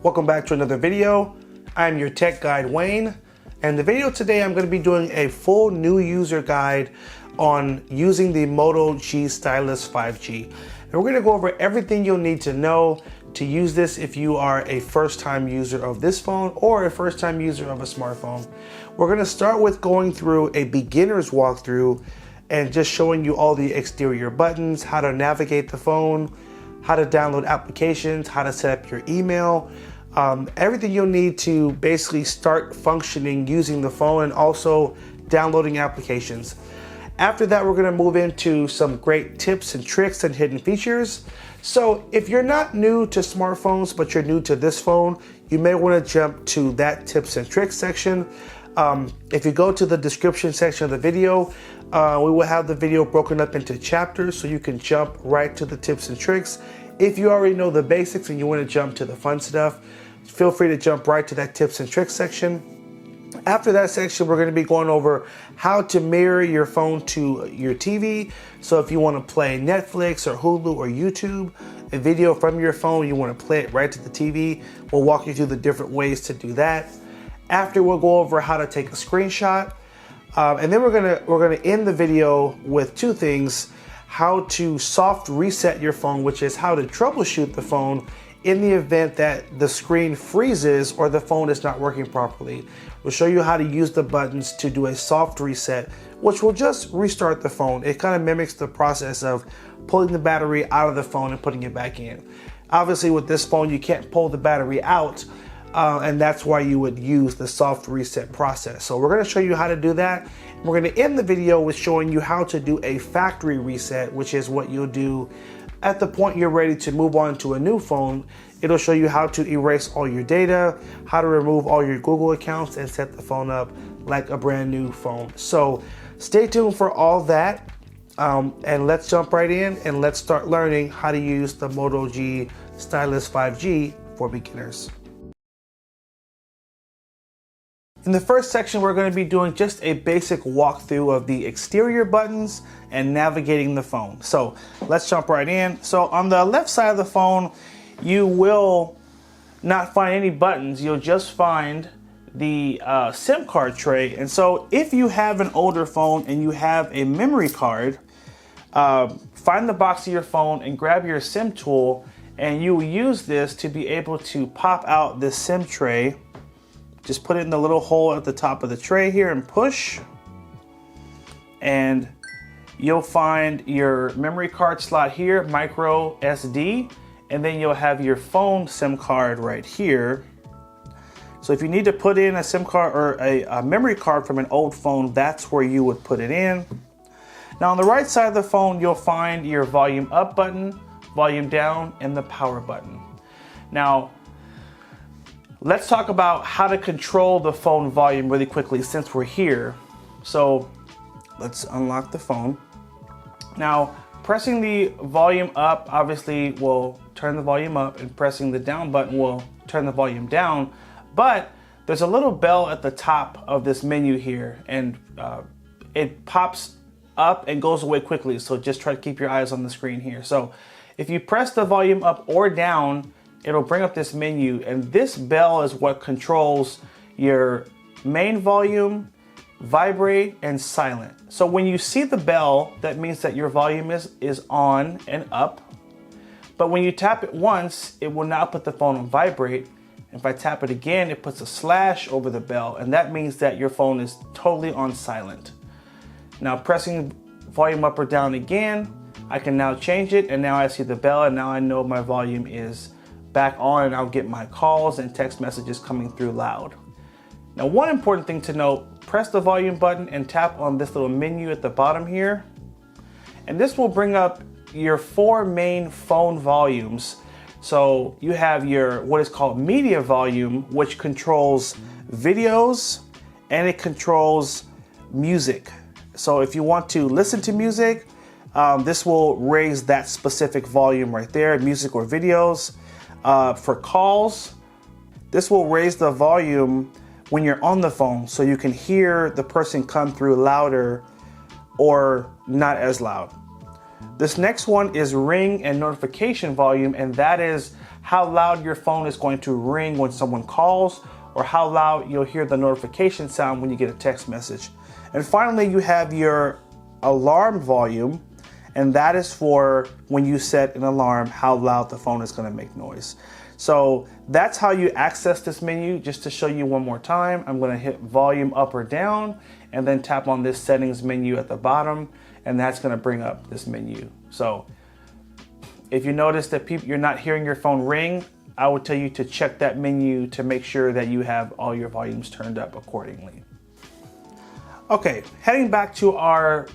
Welcome back to another video. I'm your tech guide Wayne, and the video today I'm going to be doing a full new user guide on using the Moto G Stylus 5G. And we're going to go over everything you'll need to know to use this if you are a first-time user of this phone or a first-time user of a smartphone. We're going to start with going through a beginner's walkthrough and just showing you all the exterior buttons, how to navigate the phone, how to download applications, how to set up your email, everything you'll need to basically start functioning using the phone and also downloading applications. After that, we're gonna move into some great tips and tricks and hidden features. So if you're not new to smartphones, but you're new to this phone, you may wanna jump to that tips and tricks section. If you go to the description section of the video, we will have the video broken up into chapters so you can jump right to the tips and tricks. If you already know the basics and you want to jump to the fun stuff, feel free to jump right to that tips and tricks section. After that section, we're going to be going over how to mirror your phone to your TV. So if you want to play Netflix or Hulu or YouTube, a video from your phone, you want to play it right to the TV, we'll walk you through the different ways to do that. After, we'll go over how to take a screenshot. And then we're gonna end the video with two things: how to soft reset your phone, which is how to troubleshoot the phone in the event that the screen freezes or the phone is not working properly. We'll show you how to use the buttons to do a soft reset, which will just restart the phone. It kind of mimics the process of pulling the battery out of the phone and putting it back in. Obviously, with this phone, you can't pull the battery out, and that's why you would use the soft reset process. So we're going to show you how to do that. We're going to end the video with showing you how to do a factory reset, which is what you'll do at the point you're ready to move on to a new phone. It'll show you how to erase all your data, how to remove all your Google accounts, and set the phone up like a brand new phone. So stay tuned for all that, and let's jump right in and let's start learning how to use the Moto G Stylus 5G for beginners. In the first section, we're going to be doing just a basic walkthrough of the exterior buttons and navigating the phone. So let's jump right in. So on the left side of the phone, you will not find any buttons. You'll just find the SIM card tray. And so if you have an older phone and you have a memory card, find the box of your phone and grab your SIM tool, and you will use this to be able to pop out this SIM tray. Just put it in the little hole at the top of the tray here and push, and you'll find your memory card slot here, micro SD, and then you'll have your phone SIM card right here. So if you need to put in a SIM card or a memory card from an old phone, that's where you would put it in. Now on the right side of the phone, you'll find your volume up button, volume down, and the power button. Now, let's talk about how to control the phone volume really quickly since we're here. So let's unlock the phone. Now, pressing the volume up obviously will turn the volume up, and pressing the down button will turn the volume down. But there's a little bell at the top of this menu here, and it pops up and goes away quickly. So just try to keep your eyes on the screen here. So if you press the volume up or down, it'll bring up this menu, and this bell is what controls your main volume, vibrate, and silent. So when you see the bell, that means that your volume is on and up. But when you tap it once, it will now put the phone on vibrate. If I tap it again, it puts a slash over the bell, and that means that your phone is totally on silent. Now pressing volume up or down again, I can now change it, and now I see the bell, and now I know my volume is back on, and I'll get my calls and text messages coming through loud. Now, one important thing to note: press the volume button and tap on this little menu at the bottom here, and this will bring up your four main phone volumes. So you have your what is called media volume, which controls videos, and it controls music. So if you want to listen to music, this will raise that specific volume right there, music or videos. For calls, this will raise the volume when you're on the phone, so you can hear the person come through louder or not as loud. This next one is ring and notification volume, and that is how loud your phone is going to ring when someone calls, or how loud you'll hear the notification sound when you get a text message. And finally, you have your alarm volume, and that is for when you set an alarm, how loud the phone is going to make noise. So that's how you access this menu. Just to show you one more time, I'm going to hit volume up or down and then tap on this settings menu at the bottom, and that's going to bring up this menu. So if you notice that you're not hearing your phone ring, I would tell you to check that menu to make sure that you have all your volumes turned up accordingly. Okay, heading back to our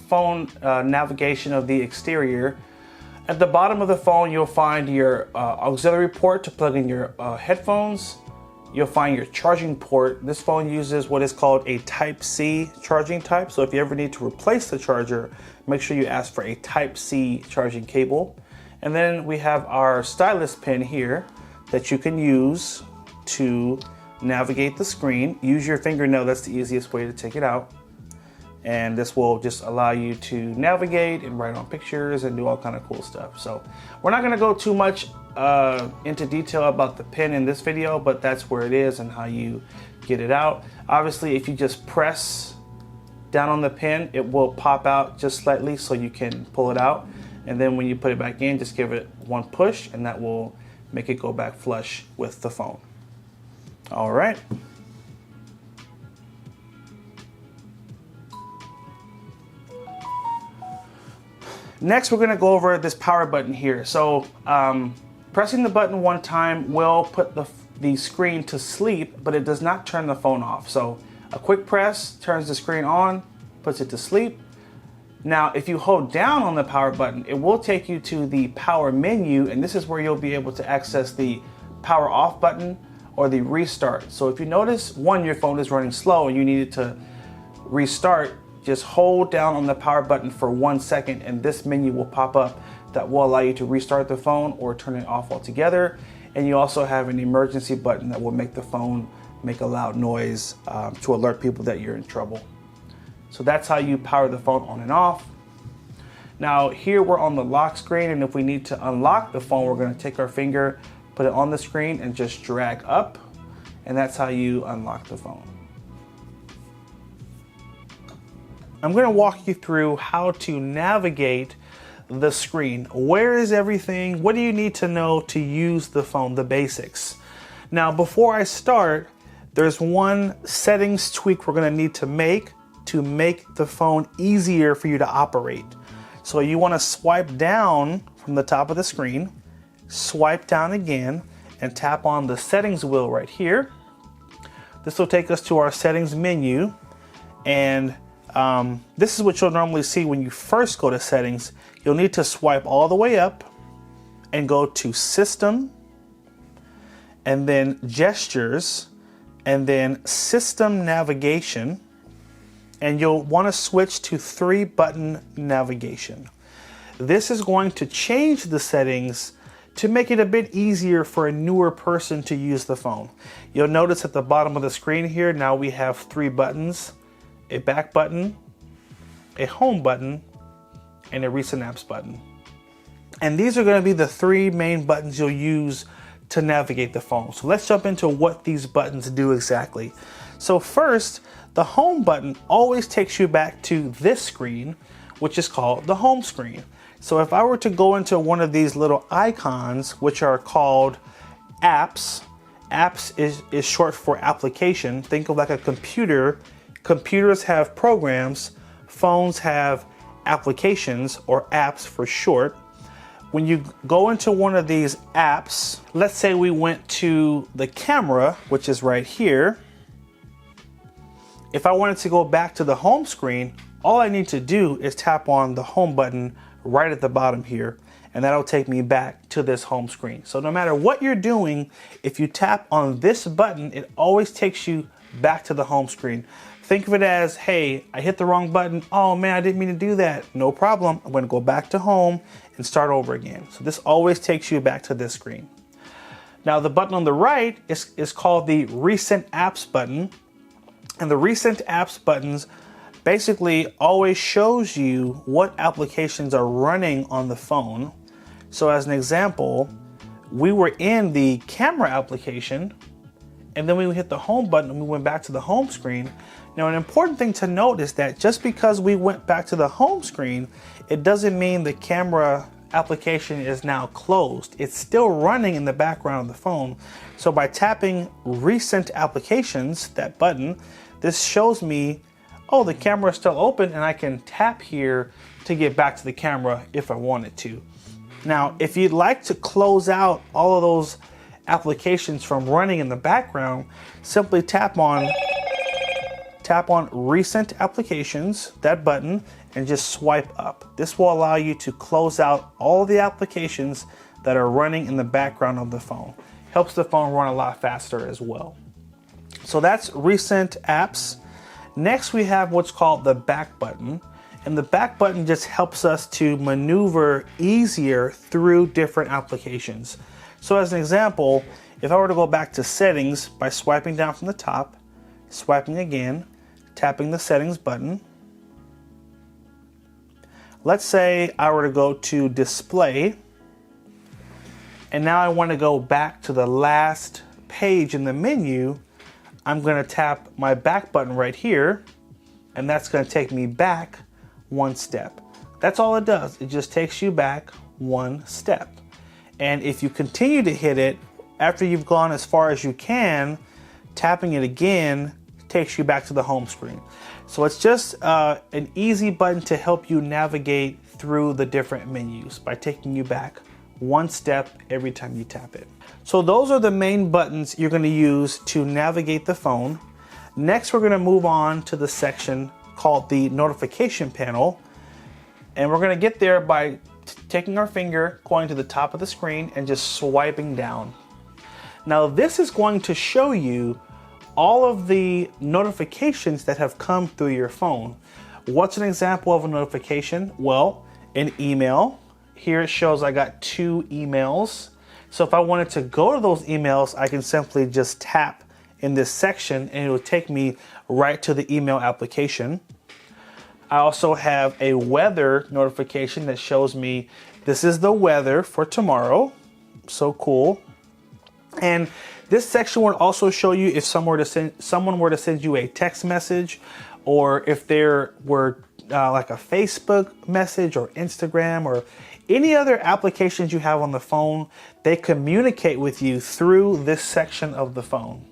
phone navigation of the exterior. At the bottom of the phone, you'll find your auxiliary port to plug in your headphones. You'll find your charging port. This phone uses what is called a Type-C charging type. So if you ever need to replace the charger, make sure you ask for a Type-C charging cable. And then we have our stylus pin here that you can use to navigate the screen. Use your fingernail, that's the easiest way to take it out. And this will just allow you to navigate and write on pictures and do all kind of cool stuff. So we're not gonna go too much into detail about the pin in this video, but that's where it is and how you get it out. Obviously, if you just press down on the pin, it will pop out just slightly so you can pull it out. And then when you put it back in, just give it one push and that will make it go back flush with the phone. All right. Next, we're gonna go over this power button here. So pressing the button one time will put the screen to sleep, but it does not turn the phone off. So a quick press turns the screen on, puts it to sleep. Now, if you hold down on the power button, it will take you to the power menu, and this is where you'll be able to access the power off button or the restart. So if you notice, your phone is running slow and you need it to restart, just hold down on the power button for 1 second and this menu will pop up that will allow you to restart the phone or turn it off altogether. And you also have an emergency button that will make the phone make a loud noise to alert people that you're in trouble. So that's how you power the phone on and off. Now here we're on the lock screen, and if we need to unlock the phone, we're gonna take our finger, put it on the screen and just drag up, and that's how you unlock the phone. I'm gonna walk you through how to navigate the screen. Where is everything? What do you need to know to use the phone, the basics? Now, before I start, there's one settings tweak we're gonna need to make the phone easier for you to operate. So you wanna swipe down from the top of the screen, swipe down again, and tap on the settings wheel right here. This will take us to our settings menu, and this is what you'll normally see when you first go to settings. You'll need to swipe all the way up and go to system, and then gestures, and then system navigation, and you'll want to switch to 3-button navigation. This is going to change the settings to make it a bit easier for a newer person to use the phone. You'll notice at the bottom of the screen here, now we have 3 buttons, a back button, a home button, and a recent apps button. And these are going to be the 3 main buttons you'll use to navigate the phone. So let's jump into what these buttons do exactly. So first, the home button always takes you back to this screen, which is called the home screen. So if I were to go into one of these little icons, which are called apps, apps is short for application. Think of like a computer. Computers have programs, phones have applications or apps for short. When you go into one of these apps, let's say we went to the camera, which is right here. If I wanted to go back to the home screen, all I need to do is tap on the home button right at the bottom here, and that'll take me back to this home screen. So no matter what you're doing, if you tap on this button, it always takes you back to the home screen. Think of it as, hey, I hit the wrong button. Oh man, I didn't mean to do that. No problem. I'm gonna go back to home and start over again. So this always takes you back to this screen. Now the button on the right is called the recent apps button. And the recent apps buttons basically always shows you what applications are running on the phone. So as an example, we were in the camera application, and then we hit the home button and we went back to the home screen. Now, an important thing to note is that just because we went back to the home screen, it doesn't mean the camera application is now closed. It's still running in the background of the phone. So by tapping recent applications, that button, this shows me, oh, the camera is still open, and I can tap here to get back to the camera if I wanted to. Now, if you'd like to close out all of those applications from running in the background, simply tap on recent applications, that button, and just swipe up. This will allow you to close out all the applications that are running in the background of the phone. Helps the phone run a lot faster as well. So that's recent apps. Next, we have what's called the back button. And the back button just helps us to maneuver easier through different applications. So as an example, if I were to go back to settings by swiping down from the top, swiping again, tapping the settings button. Let's say I were to go to display, and now I want to go back to the last page in the menu. I'm going to tap my back button right here, and that's going to take me back one step. That's all it does. It just takes you back one step. And if you continue to hit it after you've gone as far as you can, tapping it again takes you back to the home screen. So it's just an easy button to help you navigate through the different menus by taking you back one step every time you tap it. So those are the main buttons you're going to use to navigate the phone. Next, we're going to move on to the section called the notification panel. And we're going to get there by taking our finger, going to the top of the screen, and just swiping down. Now this is going to show you all of the notifications that have come through your phone. What's an example of a notification? Well, an email. Here it shows I got 2 emails. So if I wanted to go to those emails, I can simply just tap in this section and it will take me right to the email application. I also have a weather notification that shows me this is the weather for tomorrow. So cool. And this section will also show you if someone were to send you a text message, or if there were like a Facebook message or Instagram or any other applications you have on the phone. They communicate with you through this section of the phone.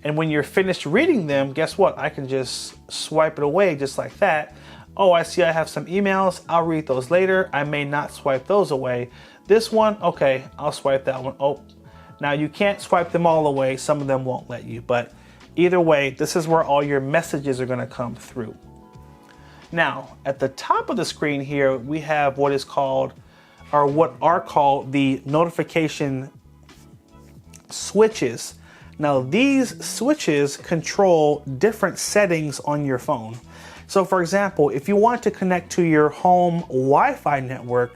And when you're finished reading them, guess what? I can just swipe it away just like that. Oh, I see I have some emails. I'll read those later. I may not swipe those away. This one, okay, I'll swipe that one. Oh, now you can't swipe them all away. Some of them won't let you, but either way, this is where all your messages are going to come through. Now, at the top of the screen here, we have what is called, or what are called, the notification switches. Now, these switches control different settings on your phone. So for example, if you want to connect to your home Wi-Fi network,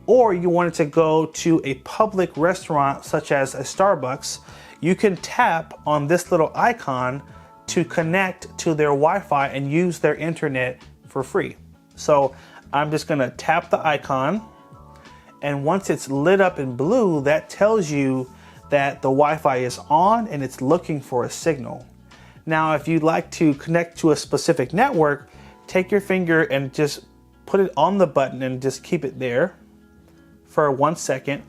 or you wanted to go to a public restaurant such as a Starbucks, you can tap on this little icon to connect to their Wi-Fi and use their internet for free. So I'm just gonna tap the icon, and once it's lit up in blue, that tells you that the Wi-Fi is on and it's looking for a signal. Now, if you'd like to connect to a specific network, take your finger and just put it on the button and just keep it there for 1 second.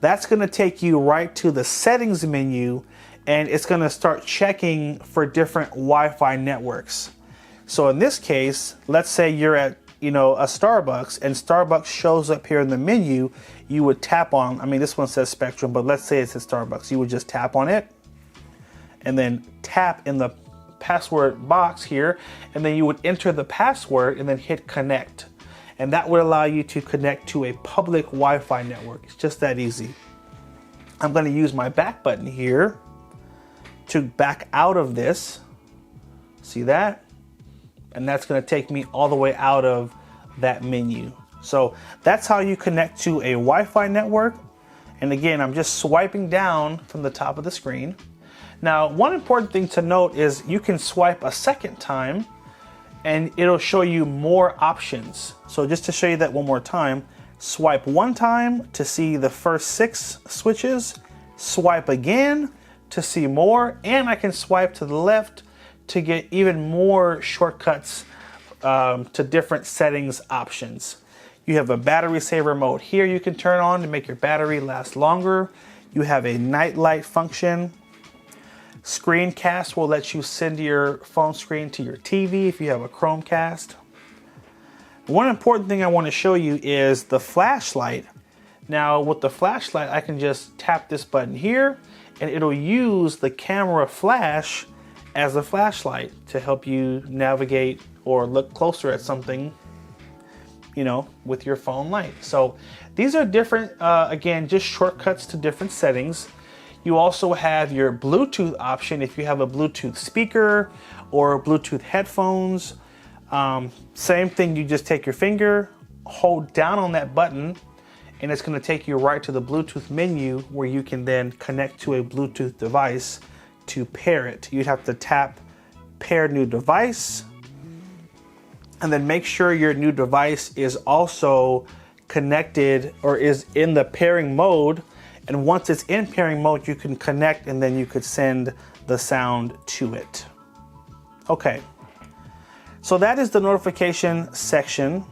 That's gonna take you right to the settings menu, and it's gonna start checking for different Wi-Fi networks. So in this case, let's say you're at a Starbucks, and Starbucks shows up here in the menu. You would tap on, I mean, this one says Spectrum, but let's say it's at Starbucks. You would just tap on it and then tap in the password box here, and then you would enter the password and then hit connect. And that would allow you to connect to a public Wi-Fi network. It's just that easy. I'm going to use my back button here to back out of this. See that? And that's going to take me all the way out of that menu. So that's how you connect to a Wi-Fi network. And again, I'm just swiping down from the top of the screen. Now, one important thing to note is you can swipe a second time, and it'll show you more options. So just to show you that one more time, swipe one time to see the first 6 switches, swipe again to see more, and I can swipe to the left to get even more shortcuts to different settings options. You have a battery saver mode here you can turn on to make your battery last longer. You have a night light function. Screencast will let you send your phone screen to your TV if you have a Chromecast. One important thing I want to show you is the flashlight. Now with the flashlight, I can just tap this button here and it'll use the camera flash as a flashlight to help you navigate or look closer at something, you know, with your phone light. So these are different, again, just shortcuts to different settings. You also have your Bluetooth option if you have a Bluetooth speaker or Bluetooth headphones. Same thing, you just take your finger, hold down on that button, and it's going to take you right to the Bluetooth menu where you can then connect to a Bluetooth device to pair it. You'd have to tap pair new device, and then make sure your new device is also connected or is in the pairing mode. And once it's in pairing mode, you can connect and then you could send the sound to it. Okay, so that is the notification section.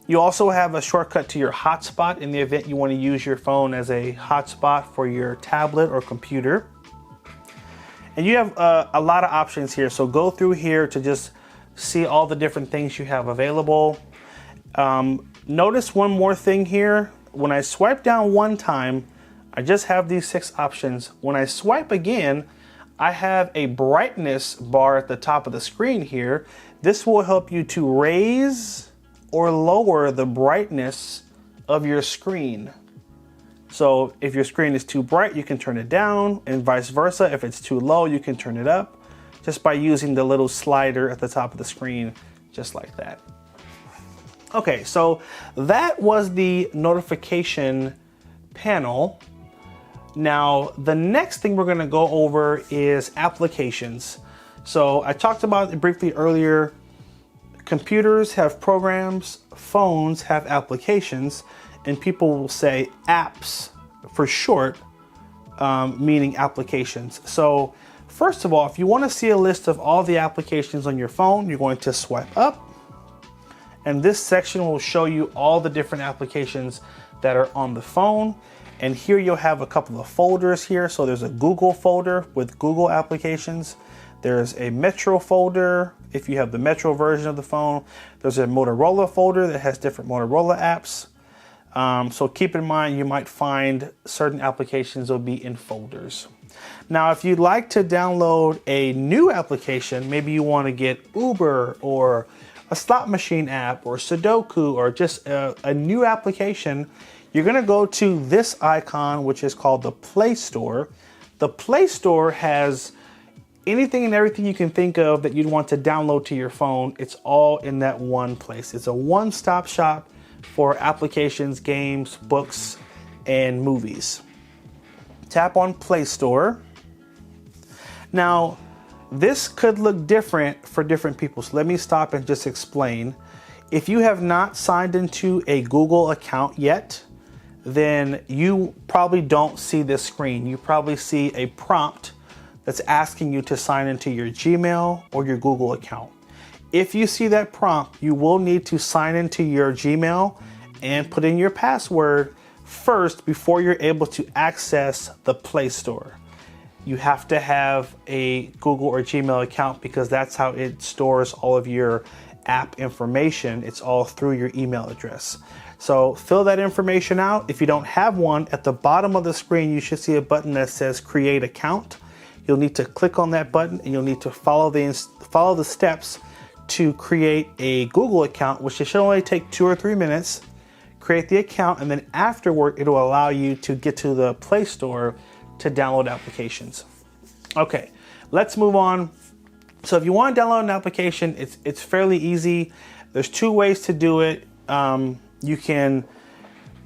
You also have a shortcut to your hotspot in the event you want to use your phone as a hotspot for your tablet or computer. And you have a lot of options here. So go through here to just see all the different things you have available. Notice one more thing here. When I swipe down one time, I just have these 6 options. When I swipe again, I have a brightness bar at the top of the screen here. This will help you to raise or lower the brightness of your screen. So if your screen is too bright, you can turn it down, and vice versa. If it's too low, you can turn it up just by using the little slider at the top of the screen, just like that. Okay, so that was the notification panel. Now, the next thing we're gonna go over is applications. So I talked about it briefly earlier. Computers have programs, phones have applications, and people will say apps for short, meaning applications. So first of all, if you wanna see a list of all the applications on your phone, you're going to swipe up, and this section will show you all the different applications that are on the phone. And here you'll have a couple of folders here. So there's a Google folder with Google applications. There's a Metro folder if you have the Metro version of the phone. There's a Motorola folder that has different Motorola apps. So keep in mind, you might find certain applications will be in folders. Now, if you'd like to download a new application, maybe you want to get Uber or a slot machine app or Sudoku or just a new application, you're gonna go to this icon, which is called the Play Store. The Play Store has anything and everything you can think of that you'd want to download to your phone. It's all in that one place. It's a one-stop shop for applications, games, books, and movies. Tap on Play Store. Now, this could look different for different people, so let me stop and just explain. If you have not signed into a Google account yet, then you probably don't see this screen. You probably see a prompt that's asking you to sign into your Gmail or your Google account. If you see that prompt, you will need to sign into your Gmail and put in your password first before you're able to access the Play Store. You have to have a Google or Gmail account because that's how it stores all of your app information. It's all through your email address. So fill that information out. If you don't have one, at the bottom of the screen, you should see a button that says Create Account. You'll need to click on that button and you'll need to follow the steps to create a Google account, which should only take 2 or 3 minutes. Create the account, and then afterward, it'll allow you to get to the Play Store to download applications. Okay, let's move on. So if you want to download an application, it's fairly easy. There's 2 ways to do it. You can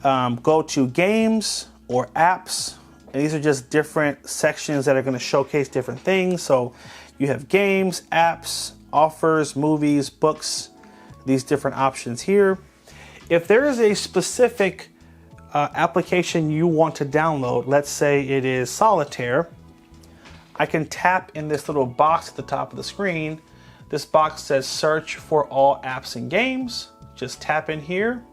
go to games or apps, and these are just different sections that are going to showcase different things. So you have games, apps, offers, movies, books, these different options here. If there is a specific application you want to download, let's say it is solitaire, I can tap in this little box at the top of the screen. This box says search for all apps and games. Just tap in here.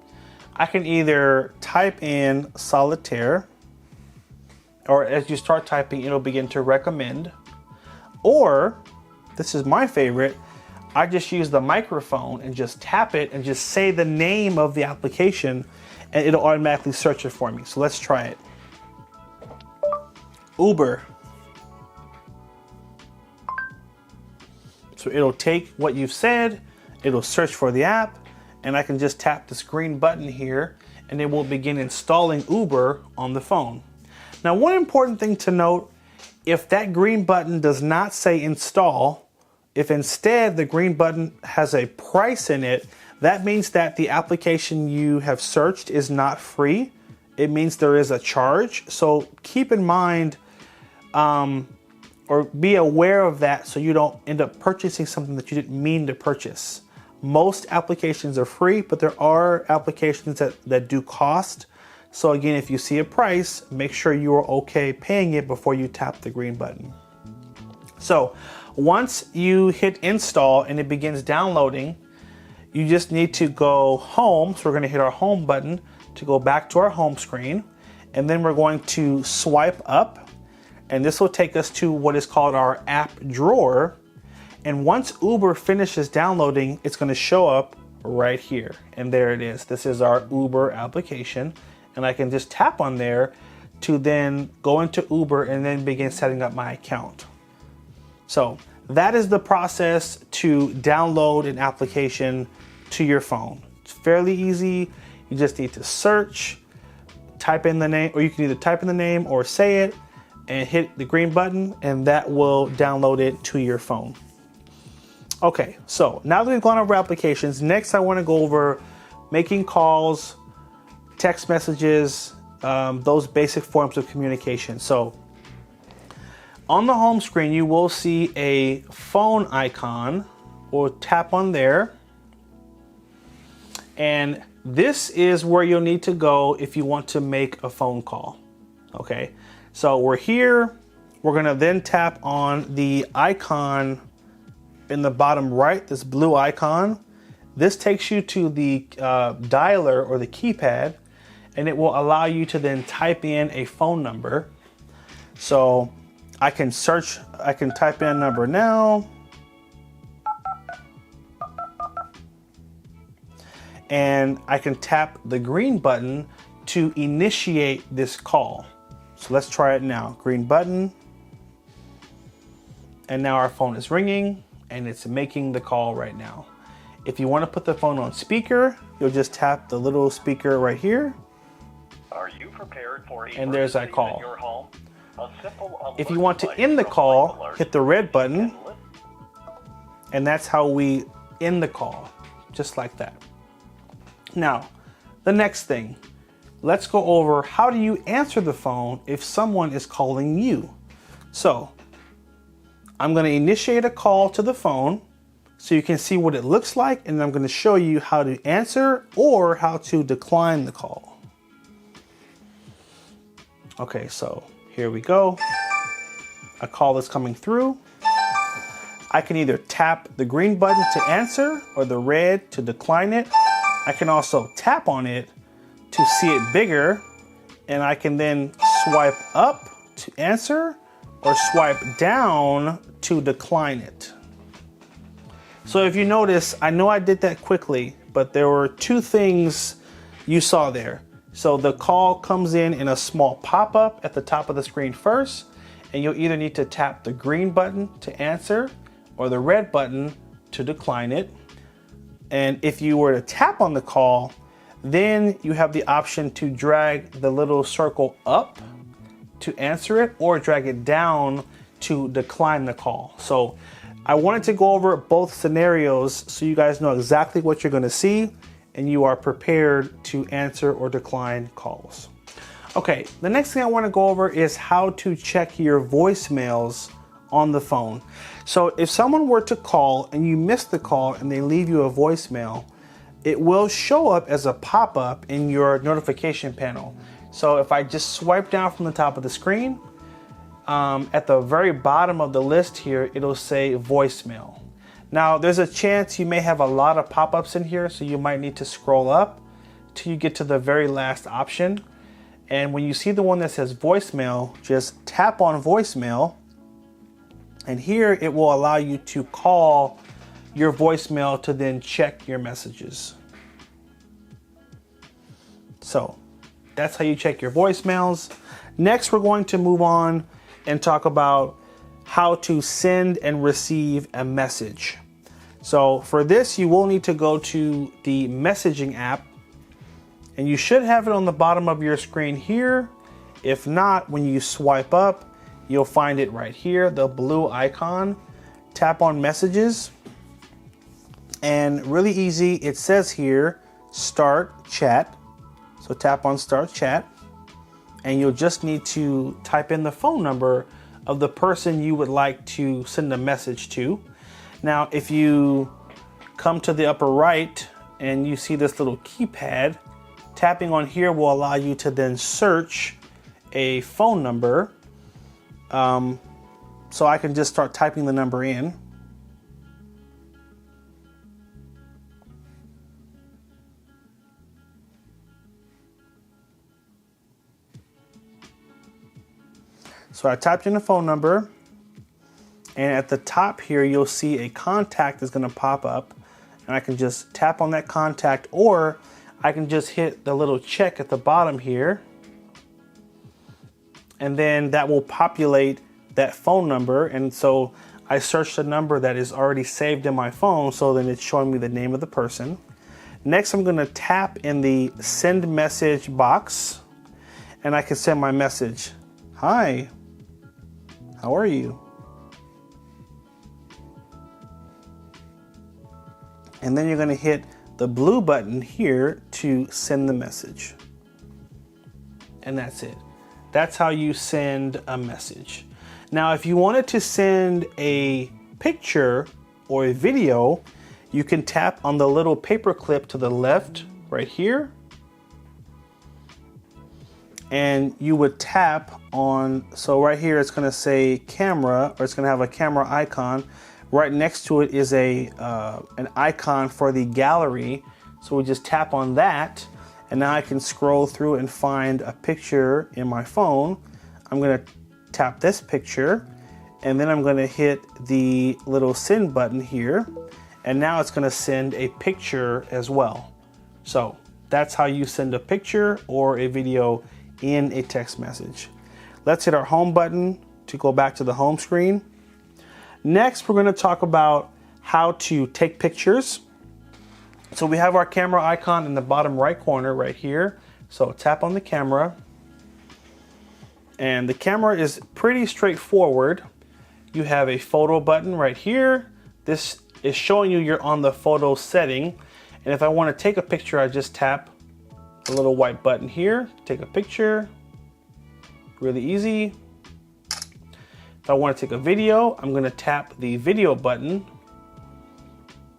I can either type in solitaire, or as you start typing, it'll begin to recommend. Or, this is my favorite, I just use the microphone and just tap it and just say the name of the application and it'll automatically search it for me. So let's try it. Uber. So it'll take what you've said, it'll search for the app, and I can just tap this green button here and it will begin installing Uber on the phone. Now, one important thing to note, if that green button does not say install, if instead the green button has a price in it, that means that the application you have searched is not free. It means there is a charge. So keep in mind or be aware of that so you don't end up purchasing something that you didn't mean to purchase. Most applications are free, but there are applications that do cost. So again, if you see a price, make sure you are okay paying it before you tap the green button. So once you hit install and it begins downloading, you just need to go home. So we're going to hit our home button to go back to our home screen. And then we're going to swipe up. And this will take us to what is called our app drawer. And once Uber finishes downloading, it's going to show up right here. And there it is. This is our Uber application. And I can just tap on there to then go into Uber and then begin setting up my account. So that is the process to download an application to your phone. It's fairly easy. You just need to search, type in the name, or you can either type in the name or say it and hit the green button, and that will download it to your phone. Okay, so now that we've gone over applications, next I want to go over making calls, text messages, those basic forms of communication. So on the home screen, you will see a phone icon. We'll tap on there. And this is where you'll need to go if you want to make a phone call. Okay, so we're here. We're gonna then tap on the icon in the bottom right, this blue icon. This takes you to the dialer or the keypad, and it will allow you to then type in a phone number. So I can search, I can type in a number now. And I can tap the green button to initiate this call. So let's try it now. Green button. And now our phone is ringing and it's making the call right now. If you want to put the phone on speaker, you'll just tap the little speaker right here. Are you prepared for and there's that call. your home? A simple if you want to end the call, hit the red button. And that's how we end the call, just like that. Now, the next thing, let's go over how do you answer the phone if someone is calling you. So I'm going to initiate a call to the phone so you can see what it looks like, and I'm going to show you how to answer or how to decline the call. Okay, so here we go. A call is coming through. I can either tap the green button to answer or the red to decline it. I can also tap on it to see it bigger, and I can then swipe up to answer or swipe down to decline it. So if you notice, I know I did that quickly, but there were two things you saw there. So the call comes in a small pop-up at the top of the screen first, and you'll either need to tap the green button to answer or the red button to decline it. And if you were to tap on the call, then you have the option to drag the little circle up to answer it or drag it down to decline the call. So I wanted to go over both scenarios so you guys know exactly what you're going to see and you are prepared to answer or decline calls. Okay, the next thing I want to go over is how to check your voicemails on the phone. So if someone were to call and you missed the call and they leave you a voicemail, it will show up as a pop-up in your notification panel. So if I just swipe down from the top of the screen, at the very bottom of the list here, it'll say voicemail. Now there's a chance you may have a lot of pop-ups in here, so you might need to scroll up till you get to the very last option. And when you see the one that says voicemail, just tap on voicemail, and here it will allow you to call your voicemail to then check your messages. So that's how you check your voicemails. Next, we're going to move on and talk about how to send and receive a message. So for this, you will need to go to the messaging app, and you should have it on the bottom of your screen here. If not, when you swipe up, you'll find it right here, the blue icon. Tap on messages, and really easy, it says here, start chat. So tap on start chat, and you'll just need to type in the phone number of the person you would like to send a message to. Now, if you come to the upper right and you see this little keypad, tapping on here will allow you to then search a phone number. So I can just start typing the number in. So I typed in a phone number, and at the top here, you'll see a contact is going to pop up, and I can just tap on that contact, or I can just hit the little check at the bottom here, and then that will populate that phone number. And so I searched a number that is already saved in my phone, so then it's showing me the name of the person. Next, I'm going to tap in the send message box, and I can send my message. Hi, how are you? And then you're going to hit the blue button here to send the message. And that's it. That's how you send a message. Now, if you wanted to send a picture or a video, you can tap on the little paper clip to the left right here. And you would tap on, so right here it's going to say camera, or it's going to have a camera icon. Right next to it is an icon for the gallery. So we just tap on that, and now I can scroll through and find a picture in my phone. I'm going to tap this picture, and then I'm going to hit the little send button here, and now it's going to send a picture as well. So that's how you send a picture or a video in a text message. Let's hit our home button to go back to the home screen. Next, we're going to talk about how to take pictures. So we have our camera icon in the bottom right corner right here. So tap on the camera, and the camera is pretty straightforward. You have a photo button right here. This is showing you you're on the photo setting. And if I want to take a picture, I just tap the little white button here, take a picture, really easy. If I want to take a video, I'm going to tap the video button,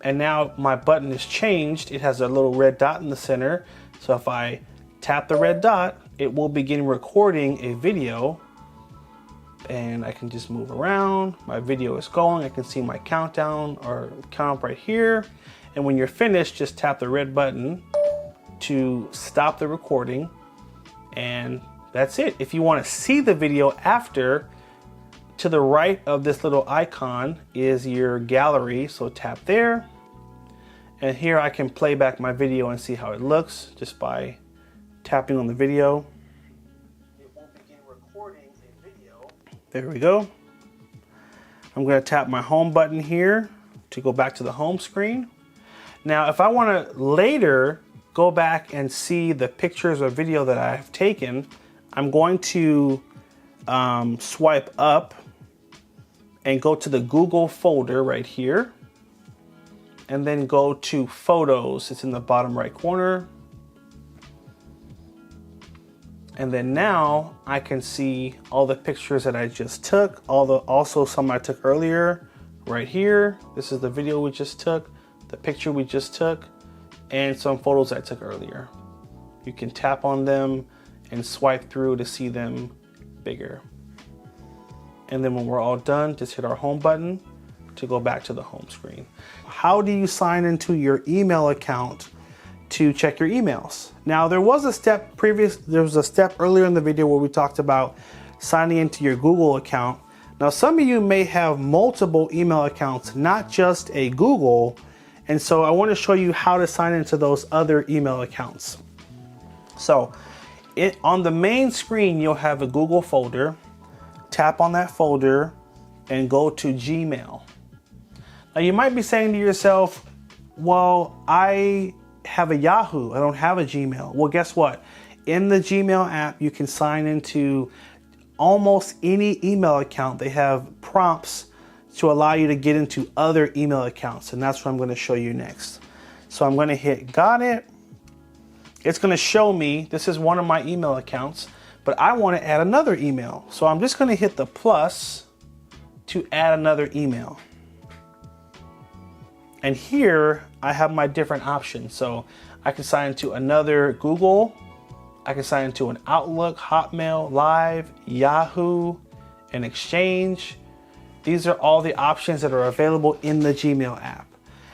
and now my button is changed. It has a little red dot in the center. So if I tap the red dot, it will begin recording a video, and I can just move around. My video is going. I can see my countdown or count right here. And when you're finished, just tap the red button to stop the recording, and that's it. If you want to see the video after, to the right of this little icon is your gallery, so tap there, and here I can play back my video and see how it looks just by tapping on the video. It will begin recording a video. There we go. I'm going to tap my home button here to go back to the home screen. Now, if I want to later go back and see the pictures or video that I've taken, I'm going to swipe up and go to the Google folder right here, and then go to Photos. It's in the bottom right corner. And then now I can see all the pictures that I just took, also some I took earlier right here. This is the video we just took, the picture we just took, and some photos I took earlier. You can tap on them and swipe through to see them bigger. And then when we're all done, just hit our home button to go back to the home screen. How do you sign into your email account to check your emails? Now there was a step earlier in the video where we talked about signing into your Google account. Now some of you may have multiple email accounts, not just a Google, and so I want to show you how to sign into those other email accounts. So on the main screen you'll have a Google folder. Tap on that folder and go to Gmail. Now you might be saying to yourself, well, I have a Yahoo, I don't have a Gmail. Well, guess what? In the Gmail app, you can sign into almost any email account. They have prompts to allow you to get into other email accounts, and that's what I'm going to show you next. So I'm going to hit got it. It's going to show me this is one of my email accounts, but I want to add another email. So I'm just going to hit the plus to add another email. And here I have my different options. So I can sign into another Google, I can sign into an Outlook, Hotmail, Live, Yahoo, an Exchange. These are all the options that are available in the Gmail app.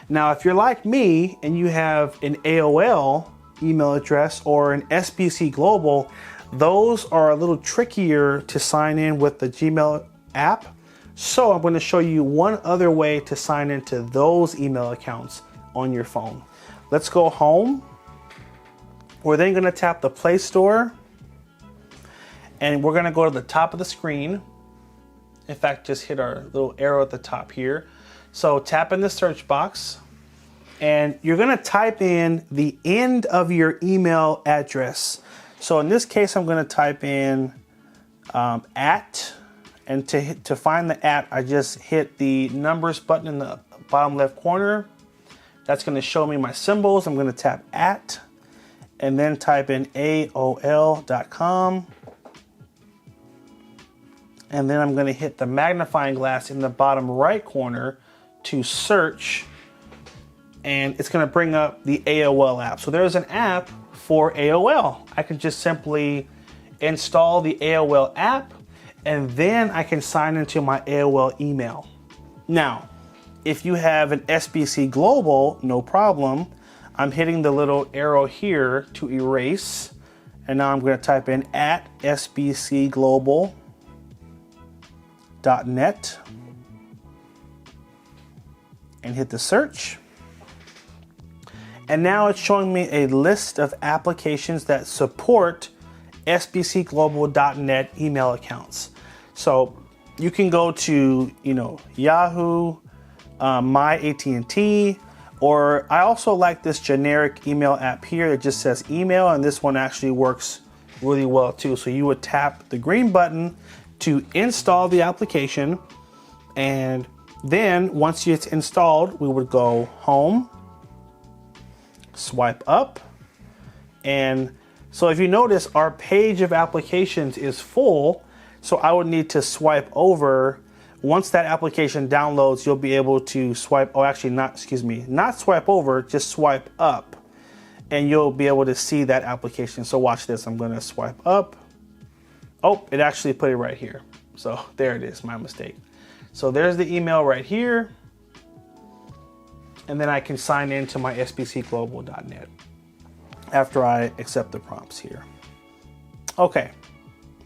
Now, if you're like me and you have an AOL email address or an SBC Global, those are a little trickier to sign in with the Gmail app. So I'm going to show you one other way to sign into those email accounts on your phone. Let's go home. We're then going to tap the Play Store and we're going to go to the top of the screen. In fact, just hit our little arrow at the top here. So tap in the search box and you're going to type in the end of your email address. So in this case, I'm going to type in @ and to find the @ I just hit the numbers button in the bottom left corner. That's going to show me my symbols. I'm going to tap @ and then type in AOL.com. And then I'm going to hit the magnifying glass in the bottom right corner to search. And it's going to bring up the AOL app. So there's an app for AOL. I can just simply install the AOL app and then I can sign into my AOL email. Now, if you have an SBC Global, no problem. I'm hitting the little arrow here to erase. And now I'm going to type in @sbcglobal.net and hit the search. And now it's showing me a list of applications that support sbcglobal.net email accounts. So you can go to, Yahoo, my AT&T, or I also like this generic email app here that just says email, and this one actually works really well too. So you would tap the green button to install the application, and then once it's installed, we would go home, swipe up, and so if you notice, our page of applications is full, so I would need to swipe over. Once that application downloads, you'll be able to swipe, not swipe over, just swipe up, and you'll be able to see that application. So watch this, I'm gonna swipe up. Oh, it actually put it right here. So there it is, my mistake. So there's the email right here, and then I can sign into my sbcglobal.net after I accept the prompts here. Okay,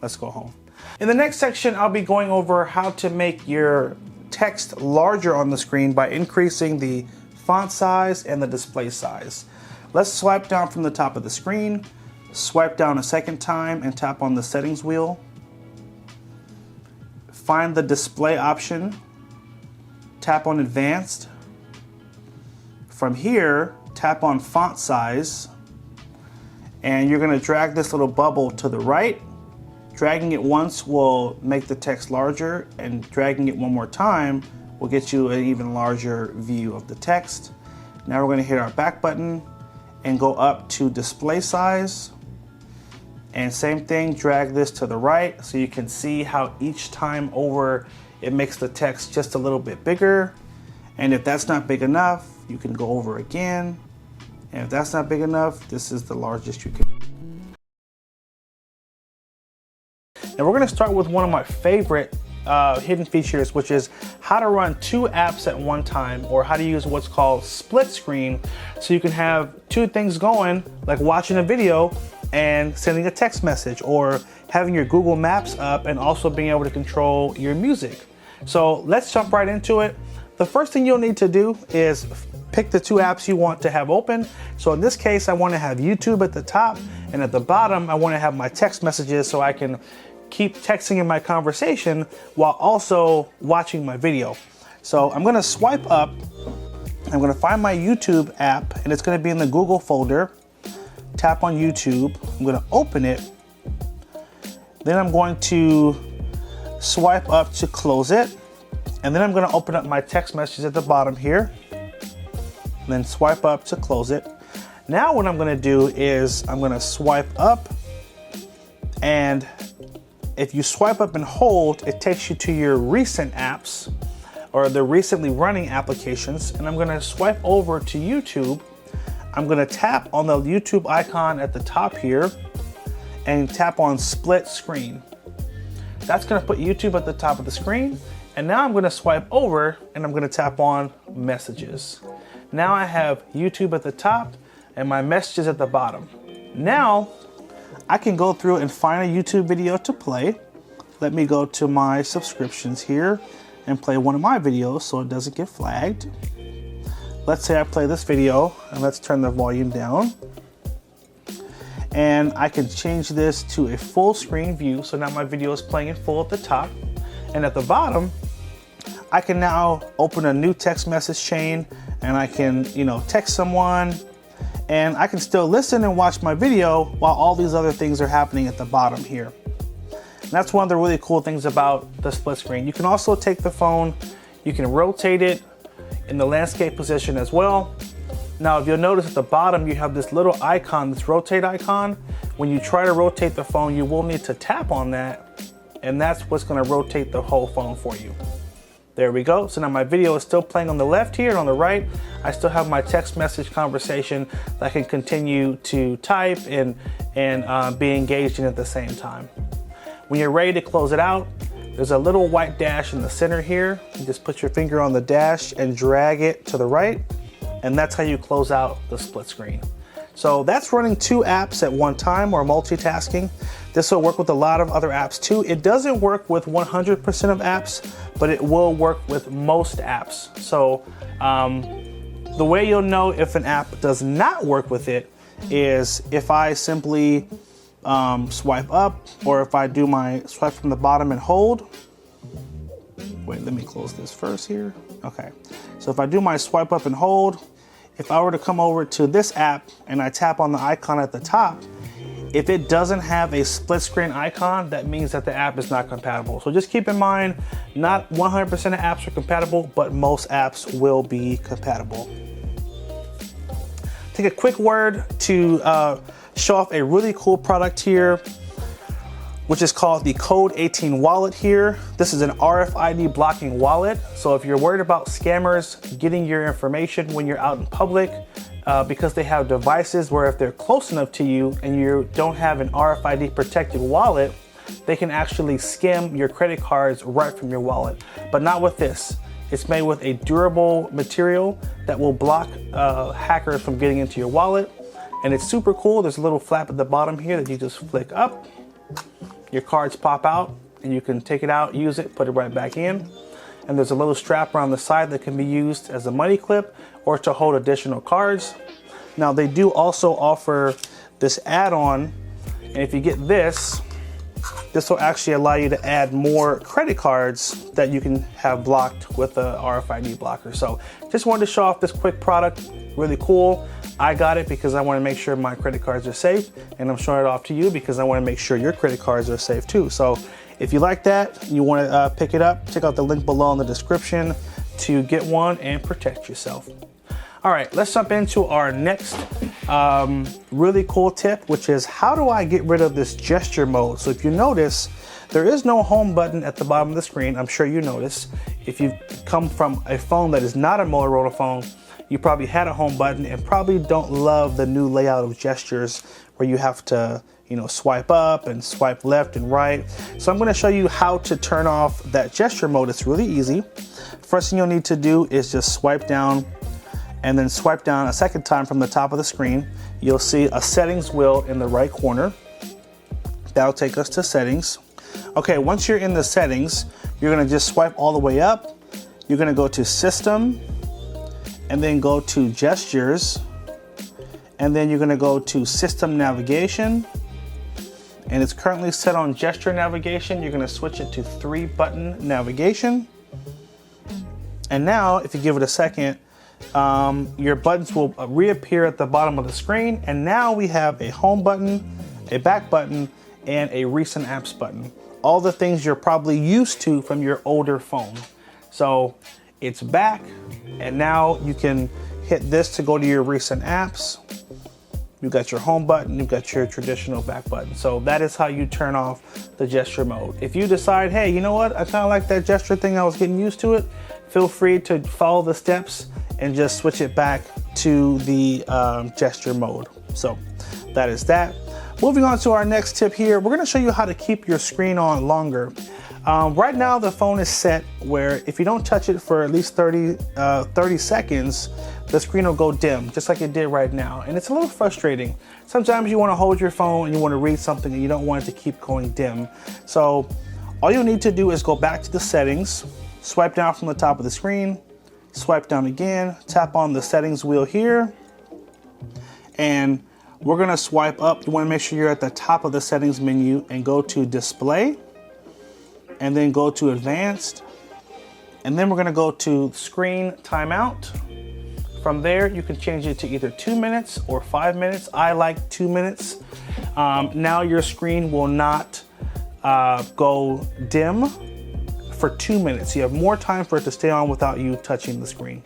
let's go home. In the next section, I'll be going over how to make your text larger on the screen by increasing the font size and the display size. Let's swipe down from the top of the screen, swipe down a second time and tap on the settings wheel. Find the display option, tap on advanced. From here, tap on font size, and you're going to drag this little bubble to the right. Dragging it once will make the text larger, and dragging it one more time will get you an even larger view of the text. Now we're going to hit our back button and go up to display size, And same thing, drag this to the right so you can see how each time over it makes the text just a little bit bigger. And if that's not big enough, you can go over again. And if that's not big enough, this is the largest you can. And we're gonna start with one of my favorite hidden features, which is how to run 2 apps at one time, or how to use what's called split screen. So you can have 2 things going, like watching a video and sending a text message, or having your Google Maps up and also being able to control your music. So let's jump right into it. The first thing you'll need to do is pick the 2 apps you want to have open. So in this case, I want to have YouTube at the top, and at the bottom, I want to have my text messages so I can keep texting in my conversation while also watching my video. So I'm going to swipe up. I'm going to find my YouTube app, and it's going to be in the Google folder. Tap on YouTube. I'm going to open it. Then I'm going to swipe up to close it. And then I'm going to open up my text messages at the bottom here. And then swipe up to close it. Now what I'm going to do is I'm going to swipe up, and if you swipe up and hold, it takes you to your recent apps or the recently running applications. And I'm going to swipe over to YouTube. I'm going to tap on the YouTube icon at the top here and tap on split screen. That's going to put YouTube at the top of the screen. And now I'm going to swipe over and I'm going to tap on messages. Now I have YouTube at the top and my messages at the bottom. Now I can go through and find a YouTube video to play. Let me go to my subscriptions here and play one of my videos so it doesn't get flagged. Let's say I play this video, and let's turn the volume down. And I can change this to a full screen view. So now my video is playing in full at the top. And at the bottom, I can now open a new text message chain, and I can, text someone, and I can still listen and watch my video while all these other things are happening at the bottom here. And that's one of the really cool things about the split screen. You can also take the phone, you can rotate it in the landscape position as well. Now, if you'll notice at the bottom, you have this little icon, this rotate icon. When you try to rotate the phone, you will need to tap on that, and that's what's gonna rotate the whole phone for you. There we go. So now my video is still playing on the left here, and on the right, I still have my text message conversation that I can continue to type and be engaged in at the same time. When you're ready to close it out, there's a little white dash in the center here. You just put your finger on the dash and drag it to the right, and that's how you close out the split screen. So that's running 2 apps at one time, or multitasking. This will work with a lot of other apps too. It doesn't work with 100% of apps, but it will work with most apps. So the way you'll know if an app does not work with it is if I simply swipe up, or if I do my swipe from the bottom and hold. Wait, let me close this first here. Okay, so if I do my swipe up and hold, if I were to come over to this app and I tap on the icon at the top, if it doesn't have a split screen icon, that means that the app is not compatible. So just keep in mind, not 100% of apps are compatible, but most apps will be compatible. Take a quick word to show off a really cool product here, which is called the Code 18 wallet here. This is an RFID blocking wallet. So if you're worried about scammers getting your information when you're out in public, because they have devices where if they're close enough to you and you don't have an RFID protected wallet, they can actually skim your credit cards right from your wallet. But not with this. It's made with a durable material that will block hackers from getting into your wallet. And it's super cool. There's a little flap at the bottom here that you just flick up. Your cards pop out and you can take it out, use it, put it right back in. And there's a little strap around the side that can be used as a money clip or to hold additional cards. Now they do also offer this add-on, and if you get this will actually allow you to add more credit cards that you can have blocked with a RFID blocker. So just wanted to show off this quick product, really cool. I got it because I want to make sure my credit cards are safe, and I'm showing it off to you because I want to make sure your credit cards are safe too. So if you like that, you want to pick it up, check out the link below in the description to get one and protect yourself. All right, let's jump into our next really cool tip, which is how do I get rid of this gesture mode? So if you notice, there is no home button at the bottom of the screen. I'm sure you notice. If you come from a phone that is not a Motorola phone, you probably had a home button and probably don't love the new layout of gestures where you have to, you know, swipe up and swipe left and right. So I'm going to show you how to turn off that gesture mode. It's really easy. First thing you'll need to do is just swipe down and then swipe down a second time from the top of the screen. You'll see a settings wheel in the right corner. That'll take us to settings. Okay, once you're in the settings, you're going to just swipe all the way up. You're going to go to system and then go to gestures. And then you're going to go to system navigation. And it's currently set on gesture navigation. You're going to switch it to 3-button navigation. And now, if you give it a second, your buttons will reappear at the bottom of the screen. And now we have a home button, a back button, and a recent apps button. All the things you're probably used to from your older phone. So it's back, and now you can hit this to go to your recent apps. You've got your home button, you've got your traditional back button. So that is how you turn off the gesture mode. If you decide, hey, you know what, I kind of like that gesture thing, I was getting used to it, feel free to follow the steps and just switch it back to the gesture mode. So that is that. Moving on to our next tip here, we're gonna show you how to keep your screen on longer. Right now the phone is set where if you don't touch it for at least 30 seconds, the screen will go dim, just like it did right now. And it's a little frustrating. Sometimes you wanna hold your phone and you wanna read something and you don't want it to keep going dim. So all you need to do is go back to the settings, swipe down from the top of the screen, swipe down again, tap on the settings wheel here, and we're gonna swipe up. You wanna make sure you're at the top of the settings menu and go to display, and then go to advanced, and then we're gonna go to screen timeout. From there, you can change it to either 2 minutes or 5 minutes. I like 2 minutes. Now your screen will not go dim for 2 minutes. You have more time for it to stay on without you touching the screen.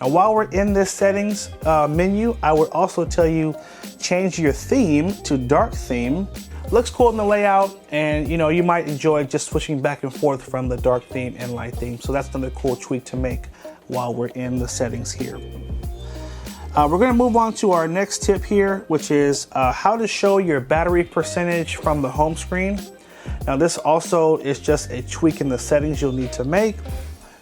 Now, while we're in this settings menu, I would also tell you, change your theme to dark theme. Looks cool in the layout, and you know, you might enjoy just switching back and forth from the dark theme and light theme. So that's another cool tweak to make while we're in the settings here. We're gonna move on to our next tip here, which is how to show your battery percentage from the home screen. Now this also is just a tweak in the settings you'll need to make.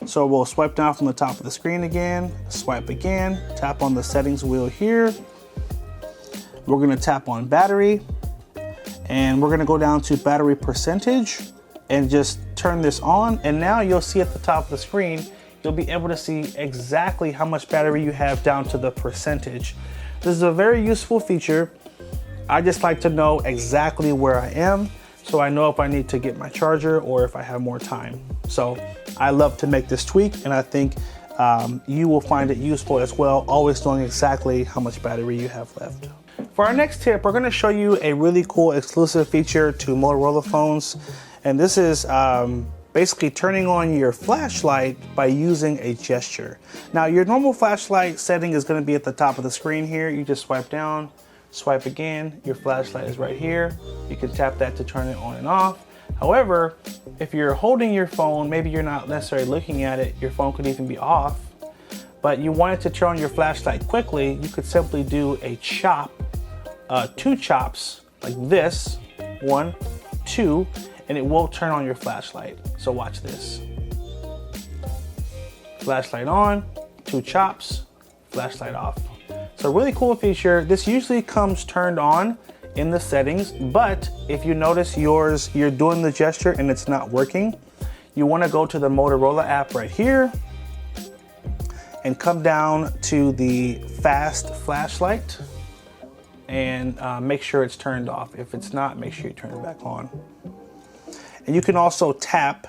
So we'll swipe down from the top of the screen again, swipe again, tap on the settings wheel here. We're gonna tap on battery, and we're gonna go down to battery percentage and just turn this on. And now you'll see at the top of the screen, you'll be able to see exactly how much battery you have down to the percentage. This is a very useful feature. I just like to know exactly where I am, so I know if I need to get my charger or if I have more time. So I love to make this tweak, and I think you will find it useful as well, always knowing exactly how much battery you have left. For our next tip, we're gonna show you a really cool exclusive feature to Motorola phones. And this is basically turning on your flashlight by using a gesture. Now, your normal flashlight setting is gonna be at the top of the screen here. You just swipe down, swipe again, your flashlight is right here. You can tap that to turn it on and off. However, if you're holding your phone, maybe you're not necessarily looking at it, your phone could even be off, but you wanted to turn on your flashlight quickly, you could simply do a chop, 2 chops like this, 1, 2, and it will turn on your flashlight. So watch this. Flashlight on, 2 chops, flashlight off. So really cool feature. This usually comes turned on in the settings, but if you notice yours, you're doing the gesture and it's not working, you wanna go to the Motorola app right here and come down to the fast flashlight and make sure it's turned off. If it's not, make sure you turn it back on. And you can also tap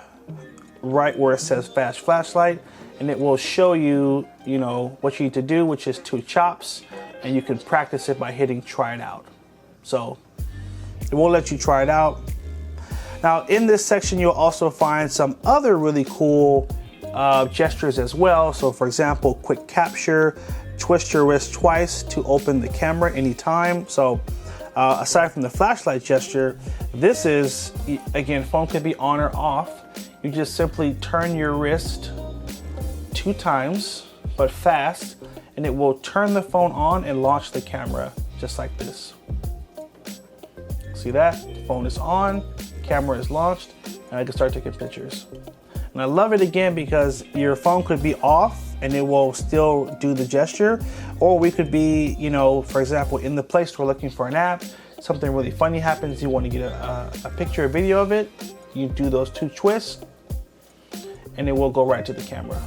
right where it says fast flashlight, and it will show you, you know, what you need to do, which is 2 chops, and you can practice it by hitting try it out. So it will let you try it out. Now in this section, you'll also find some other really cool gestures as well. So for example, quick capture, twist your wrist twice to open the camera anytime. So aside from the flashlight gesture, this is, again, phone can be on or off. You just simply turn your wrist 2 times, but fast, and it will turn the phone on and launch the camera just like this. See that? The phone is on, camera is launched, and I can start taking pictures. And I love it again because your phone could be off and it will still do the gesture, or we could be, you know, for example, in the Play Store looking for an app, something really funny happens, you want to get a picture or video of it, you do those 2 twists and it will go right to the camera.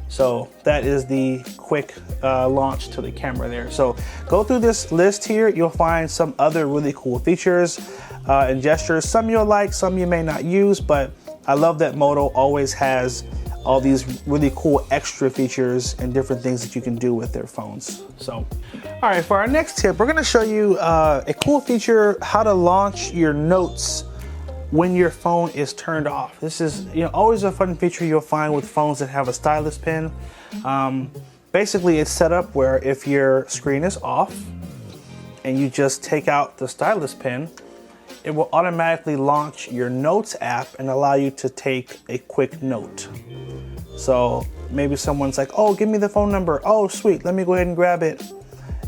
So that is the quick launch to the camera there. So go through this list here, you'll find some other really cool features and gestures. Some you'll like, some you may not use, but I love that Moto always has all these really cool extra features and different things that you can do with their phones. So, all right, for our next tip, we're gonna show you a cool feature, how to launch your notes when your phone is turned off. This is, you know, always a fun feature you'll find with phones that have a stylus pen. Basically, it's set up where if your screen is off and you just take out the stylus pen, it will automatically launch your Notes app and allow you to take a quick note. So maybe someone's like, oh, give me the phone number. Oh, sweet, let me go ahead and grab it.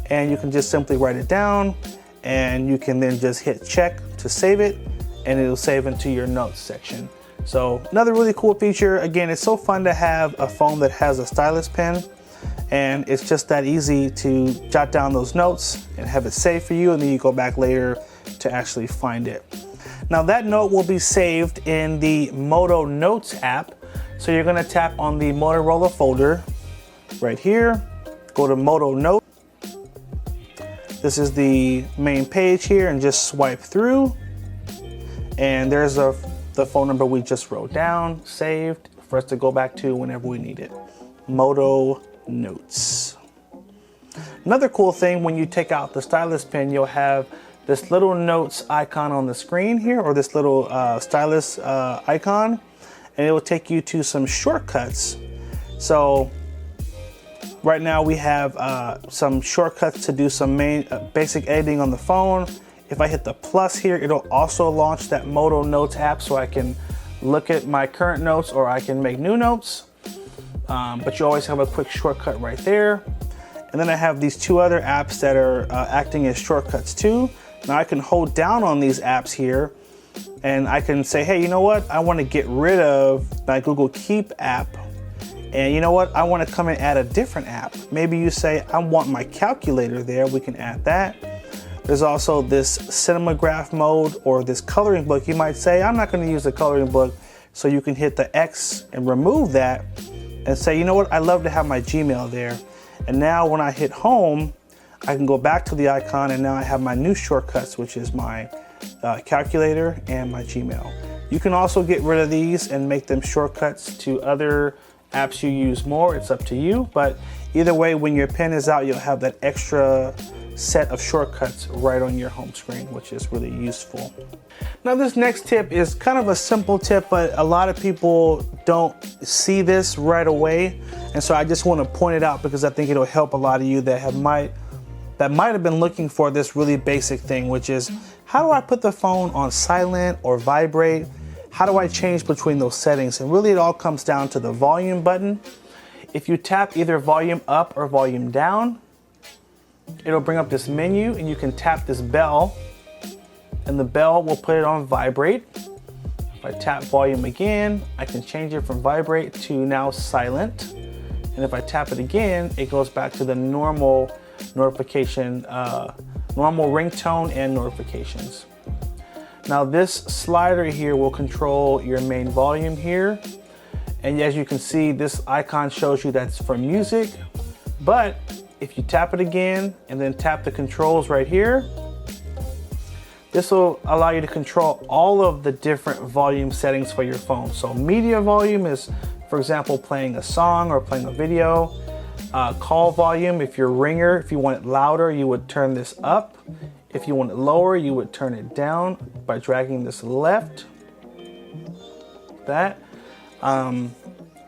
And you can just simply write it down, and you can then just hit check to save it, and it'll save into your notes section. So another really cool feature. Again, it's so fun to have a phone that has a stylus pen, and it's just that easy to jot down those notes and have it saved for you, and then you go back later to actually find it. Now that note will be saved in the Moto Notes app. So you're gonna tap on the Motorola folder right here, go to Moto Note. This is the main page here, and just swipe through. And there's the phone number we just wrote down, saved for us to go back to whenever we need it. Moto Notes. Another cool thing, when you take out the stylus pen, you'll have this little notes icon on the screen here, or this little stylus icon, and it will take you to some shortcuts. So right now we have some shortcuts to do some basic editing on the phone. If I hit the plus here, it'll also launch that Moto Notes app, so I can look at my current notes or I can make new notes. But you always have a quick shortcut right there. And then I have these 2 other apps that are acting as shortcuts too. Now I can hold down on these apps here, and I can say, hey, you know what? I want to get rid of my Google Keep app. And you know what? I want to come and add a different app. Maybe you say, I want my calculator there. We can add that. There's also this cinematograph mode, or this coloring book. You might say, I'm not going to use the coloring book. So you can hit the X and remove that and say, you know what? I love to have my Gmail there. And now when I hit home, I can go back to the icon, and now I have my new shortcuts, which is my calculator and my Gmail. You can also get rid of these and make them shortcuts to other apps you use more. It's up to you, but either way, when your pen is out, you'll have that extra set of shortcuts right on your home screen, which is really useful. Now this next tip is kind of a simple tip, but a lot of people don't see this right away, and so I just want to point it out because I think it'll help a lot of you that might have been looking for this really basic thing, which is, how do I put the phone on silent or vibrate? How do I change between those settings? And really it all comes down to the volume button. If you tap either volume up or volume down, it'll bring up this menu, and you can tap this bell, and the bell will put it on vibrate. If I tap volume again, I can change it from vibrate to now silent. And if I tap it again, it goes back to the normal notification, normal ringtone and notifications. Now this slider here will control your main volume here. And as you can see, this icon shows you that's for music. But if you tap it again and then tap the controls right here, this will allow you to control all of the different volume settings for your phone. So media volume is, for example, playing a song or playing a video. Call volume, if your ringer, if you want it louder, you would turn this up. If you want it lower, you would turn it down by dragging this left. That.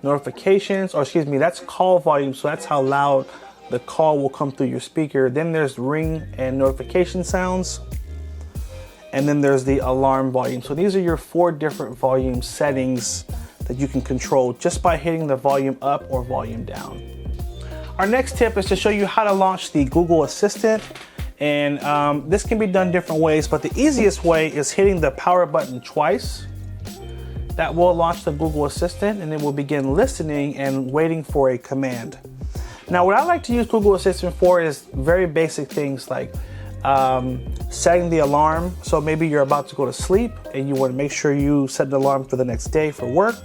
Notifications, or excuse me, that's call volume, so that's how loud the call will come through your speaker. Then there's ring and notification sounds. And then there's the alarm volume. So these are your 4 different volume settings that you can control just by hitting the volume up or volume down. Our next tip is to show you how to launch the Google Assistant. And this can be done different ways, but the easiest way is hitting the power button twice. That will launch the Google Assistant, and it will begin listening and waiting for a command. Now, what I like to use Google Assistant for is very basic things like setting the alarm. So maybe you're about to go to sleep and you want to make sure you set the alarm for the next day for work.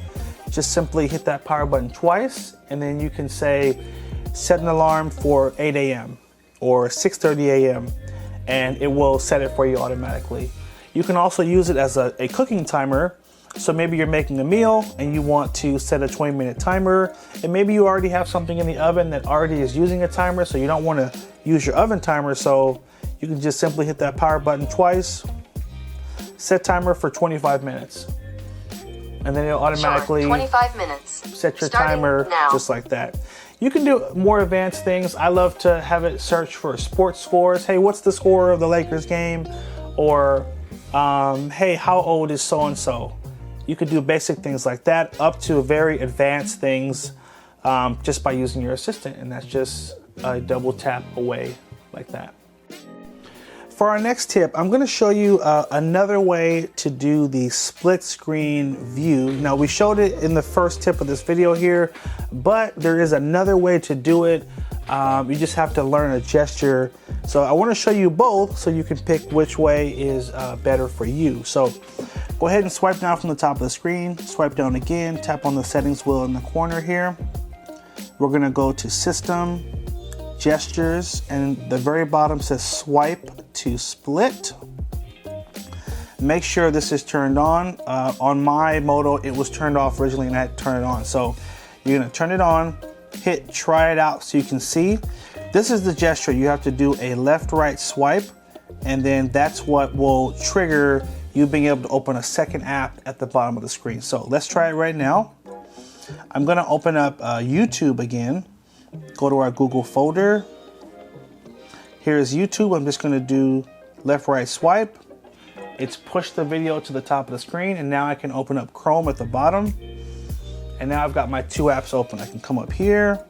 Just simply hit that power button twice, and then you can say, set an alarm for 8 a.m. or 6:30 a.m. and it will set it for you automatically. You can also use it as a cooking timer. So maybe you're making a meal and you want to set a 20-minute timer, and maybe you already have something in the oven that already is using a timer, so you don't want to use your oven timer. So you can just simply hit that power button twice, set timer for 25 minutes, and then it'll automatically 25 minutes. Set your Starting timer now. just like that. You can do more advanced things. I love to have it search for sports scores. Hey, what's the score of the Lakers game? Or hey, how old is so-and-so? You could do basic things like that up to very advanced things just by using your assistant, and that's just a double tap away like that. For our next tip, I'm going to show you another way to do the split screen view. Now, we showed it in the first tip of this video here, but there is another way to do it. You just have to learn a gesture. So I want to show you both so you can pick which way is better for you. So go ahead and swipe down from the top of the screen, swipe down again, tap on the settings wheel in the corner here. We're going to go to System, Gestures, and the very bottom says Swipe to Split. Make sure this is turned on. On my Moto, it was turned off originally and I had to turn it on. So you're going to turn it on, hit Try It Out so you can see. This is the gesture. You have to do a left-right swipe, and then that's what will trigger you being able to open a second app at the bottom of the screen. So let's try it right now. I'm going to open up YouTube again. Go to our Google folder. Here's YouTube. I'm just going to do left-right swipe. It's pushed the video to the top of the screen, and now I can open up Chrome at the bottom. And now I've got my 2 apps open. I can come up here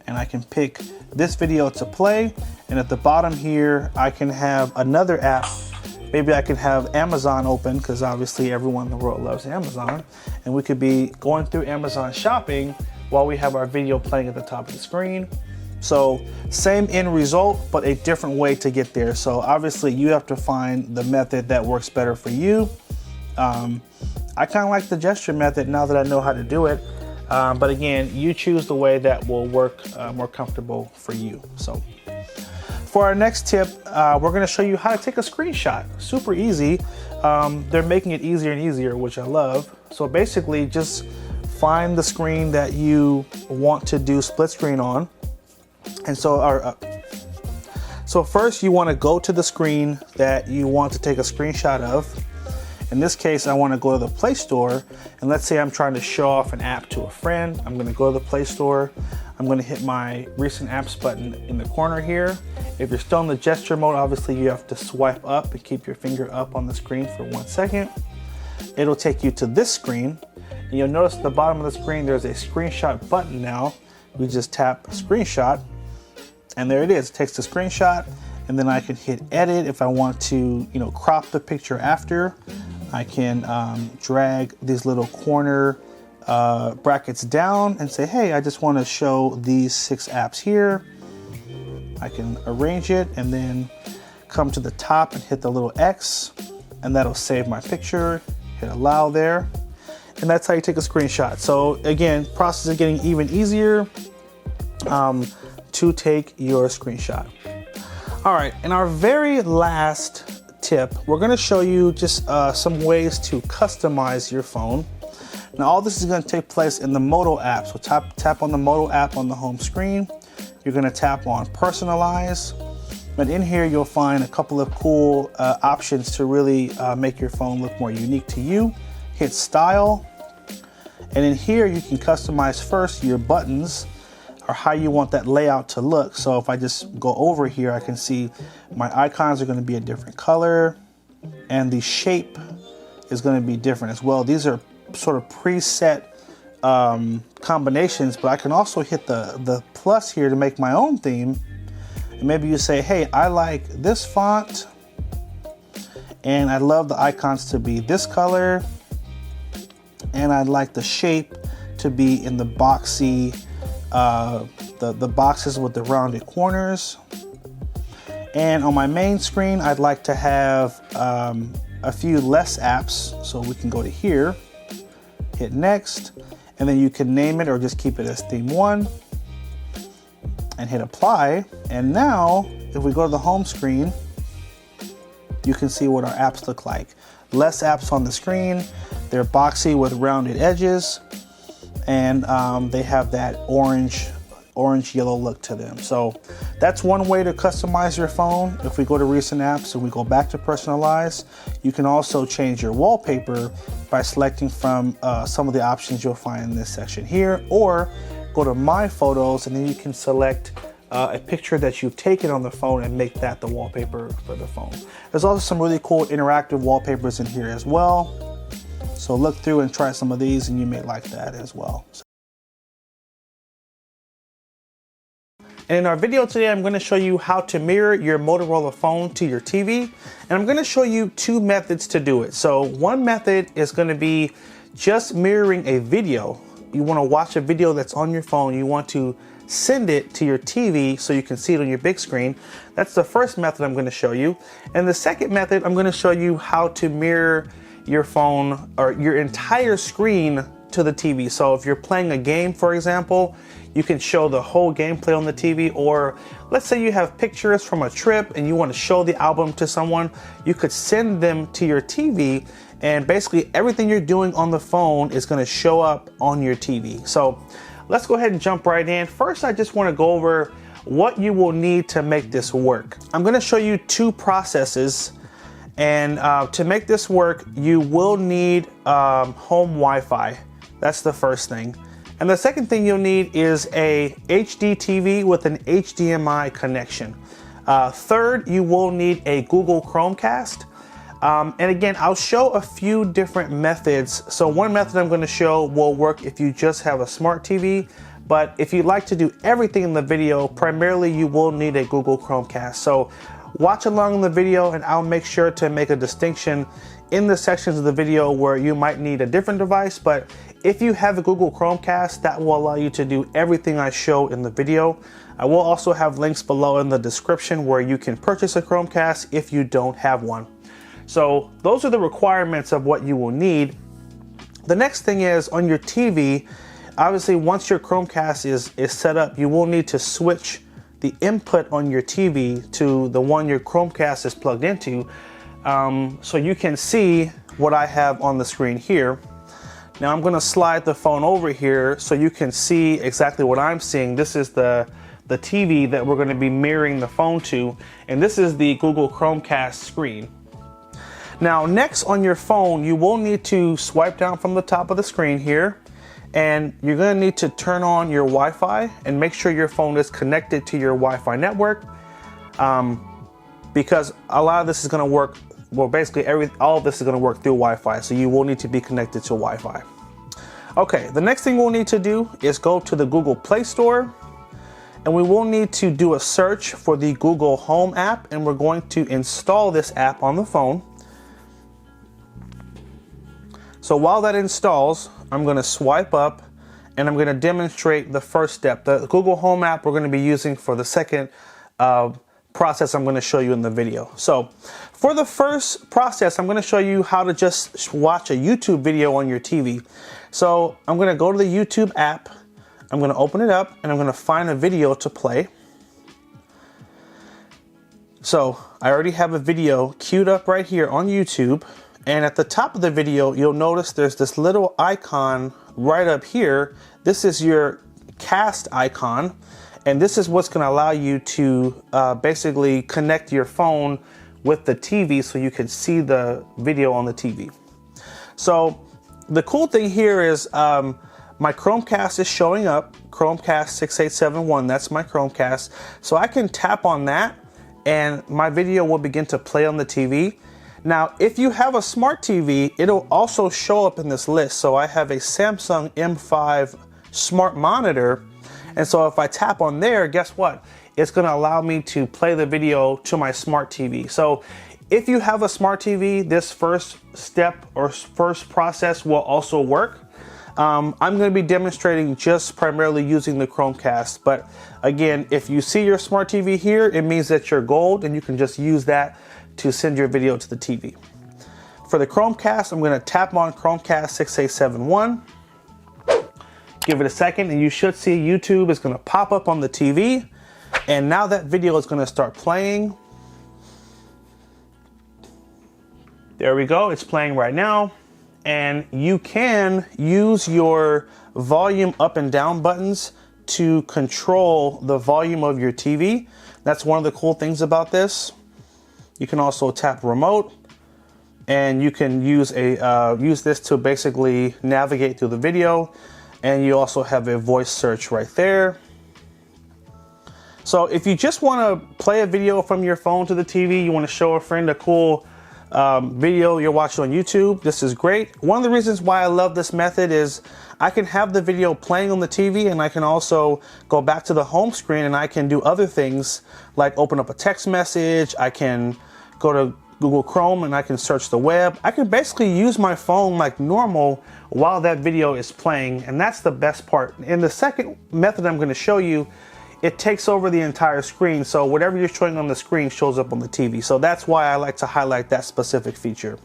and I can pick this video to play. And at the bottom here, I can have another app. Maybe I could have Amazon open, because obviously everyone in the world loves Amazon. And we could be going through Amazon shopping while we have our video playing at the top of the screen. So same end result, but a different way to get there. So obviously you have to find the method that works better for you. I kind of like the gesture method now that I know how to do it. But again, you choose the way that will work more comfortable for you. So for our next tip, we're going to show you how to take a screenshot. Super easy. They're making it easier and easier, which I love. So basically just find the screen that you want to do split screen on. And so so first you want to go to the screen that you want to take a screenshot of. In this case, I want to go to the Play Store, and let's say I'm trying to show off an app to a friend. I'm going to go to the Play Store. I'm going to hit my recent apps button in the corner here. If you're still in the gesture mode, obviously you have to swipe up and keep your finger up on the screen for 1 second. It'll take you to this screen. And you'll notice at the bottom of the screen, there's a screenshot button now. We just tap screenshot, and there it is. It takes the screenshot, and then I can hit edit if I want to, crop the picture after. I can drag these little corner brackets down and say, hey, I just want to show these 6 apps here. I can arrange it and then come to the top and hit the little X, and that'll save my picture. Hit allow there. And that's how you take a screenshot. So again, process is getting even easier to take your screenshot. All right, in our very last tip, we're going to show you just some ways to customize your phone. Now all this is going to take place in the Moto app. So tap on the Moto app on the home screen. You're going to tap on personalize, but in here you'll find a couple of cool options to really make your phone look more unique to you. Hit style, and in here you can customize first your buttons. or how you want that layout to look. So if I just go over here, I can see my icons are going to be a different color, and the shape is going to be different as well. These are sort of preset combinations, but I can also hit the plus here to make my own theme. And maybe you say, hey, I like this font and I love the icons to be this color, and I'd like the shape to be in the boxy, the boxes with the rounded corners. And on my main screen, I'd like to have a few less apps. So we can go to here, hit next, and then you can name it or just keep it as theme 1 and hit apply. And now if we go to the home screen, you can see what our apps look like. Less apps on the screen. They're boxy with rounded edges, and they have that orange yellow look to them. So that's one way to customize your phone. If we go to recent apps and we go back to personalize, you can also change your wallpaper by selecting from some of the options you'll find in this section here, or go to my photos and then you can select a picture that you've taken on the phone and make that the wallpaper for the phone. There's also some really cool interactive wallpapers in here as well. So look through and try some of these and you may like that as well. And in our video today, I'm going to show you how to mirror your Motorola phone to your TV. And I'm going to show you 2 methods to do it. So one method is going to be just mirroring a video. You want to watch a video that's on your phone. You want to send it to your TV so you can see it on your big screen. That's the first method I'm going to show you. And the second method, I'm going to show you how to mirror your phone or your entire screen to the TV. So if you're playing a game, for example, you can show the whole gameplay on the TV, or let's say you have pictures from a trip and you want to show the album to someone, you could send them to your TV, and basically everything you're doing on the phone is going to show up on your TV. So let's go ahead and jump right in. First, I just want to go over what you will need to make this work. I'm going to show you 2 processes, and to make this work, you will need home Wi-Fi. That's the first thing. And the second thing you'll need is a HD TV with an HDMI connection. Third, you will need a Google Chromecast. And again, I'll show a few different methods. So one method I'm going to show will work if you just have a smart TV. But if you'd like to do everything in the video, primarily you will need a Google Chromecast. So watch along in the video and I'll make sure to make a distinction in the sections of the video where you might need a different device. But if you have a Google Chromecast, that will allow you to do everything I show in the video. I will also have links below in the description where you can purchase a Chromecast if you don't have one. So those are the requirements of what you will need. The next thing is on your TV, obviously once your Chromecast is set up, you will need to switch the input on your TV to the one your Chromecast is plugged into. So you can see what I have on the screen here. Now I'm going to slide the phone over here so you can see exactly what I'm seeing. This is the TV that we're going to be mirroring the phone to, and this is the Google Chromecast screen. Now next on your phone, you will need to swipe down from the top of the screen here, and you're going to need to turn on your Wi-Fi and make sure your phone is connected to your Wi-Fi network, because a lot of this is going to work. Well, basically all of this is going to work through Wi-Fi, so you will need to be connected to Wi-Fi. Okay, the next thing we'll need to do is go to the Google Play Store, and we will need to do a search for the Google Home app, and we're going to install this app on the phone. So while that installs, I'm going to swipe up and I'm going to demonstrate the first step. The Google Home app we're going to be using for the second process I'm going to show you in the video. So for the first process, I'm going to show you how to just watch a YouTube video on your TV. So I'm going to go to the YouTube app, I'm going to open it up, and I'm going to find a video to play. So I already have a video queued up right here on YouTube, and at the top of the video you'll notice there's this little icon right up here. This is your cast icon, and this is what's going to allow you to basically connect your phone with the TV so you can see the video on the TV. So the cool thing here is my Chromecast is showing up. Chromecast 6871. That's my Chromecast. So I can tap on that and my video will begin to play on the TV. Now, if you have a smart TV, it'll also show up in this list. So I have a Samsung M5 smart monitor. And so if I tap on there, guess what? It's gonna allow me to play the video to my smart TV. So if you have a smart TV, this first step or first process will also work. I'm gonna be demonstrating just primarily using the Chromecast. But again, if you see your smart TV here, it means that you're gold and you can just use that to send your video to the TV. For the Chromecast, I'm gonna tap on Chromecast 6871. Give it a second and you should see YouTube is gonna pop up on the TV. And now that video is gonna start playing. There we go, it's playing right now. And you can use your volume up and down buttons to control the volume of your TV. That's one of the cool things about this. You can also tap remote and you can use this to basically navigate through the video. And you also have a voice search right there. So if you just want to play a video from your phone to the TV, you want to show a friend a cool video you're watching on YouTube, this is great. One of the reasons why I love this method is I can have the video playing on the TV and I can also go back to the home screen and I can do other things like open up a text message. I can go to Google Chrome and I can search the web. I can basically use my phone like normal while that video is playing, and that's the best part. In the second method I'm going to show you, it takes over the entire screen, so whatever you're showing on the screen shows up on the TV. So that's why I like to highlight that specific feature.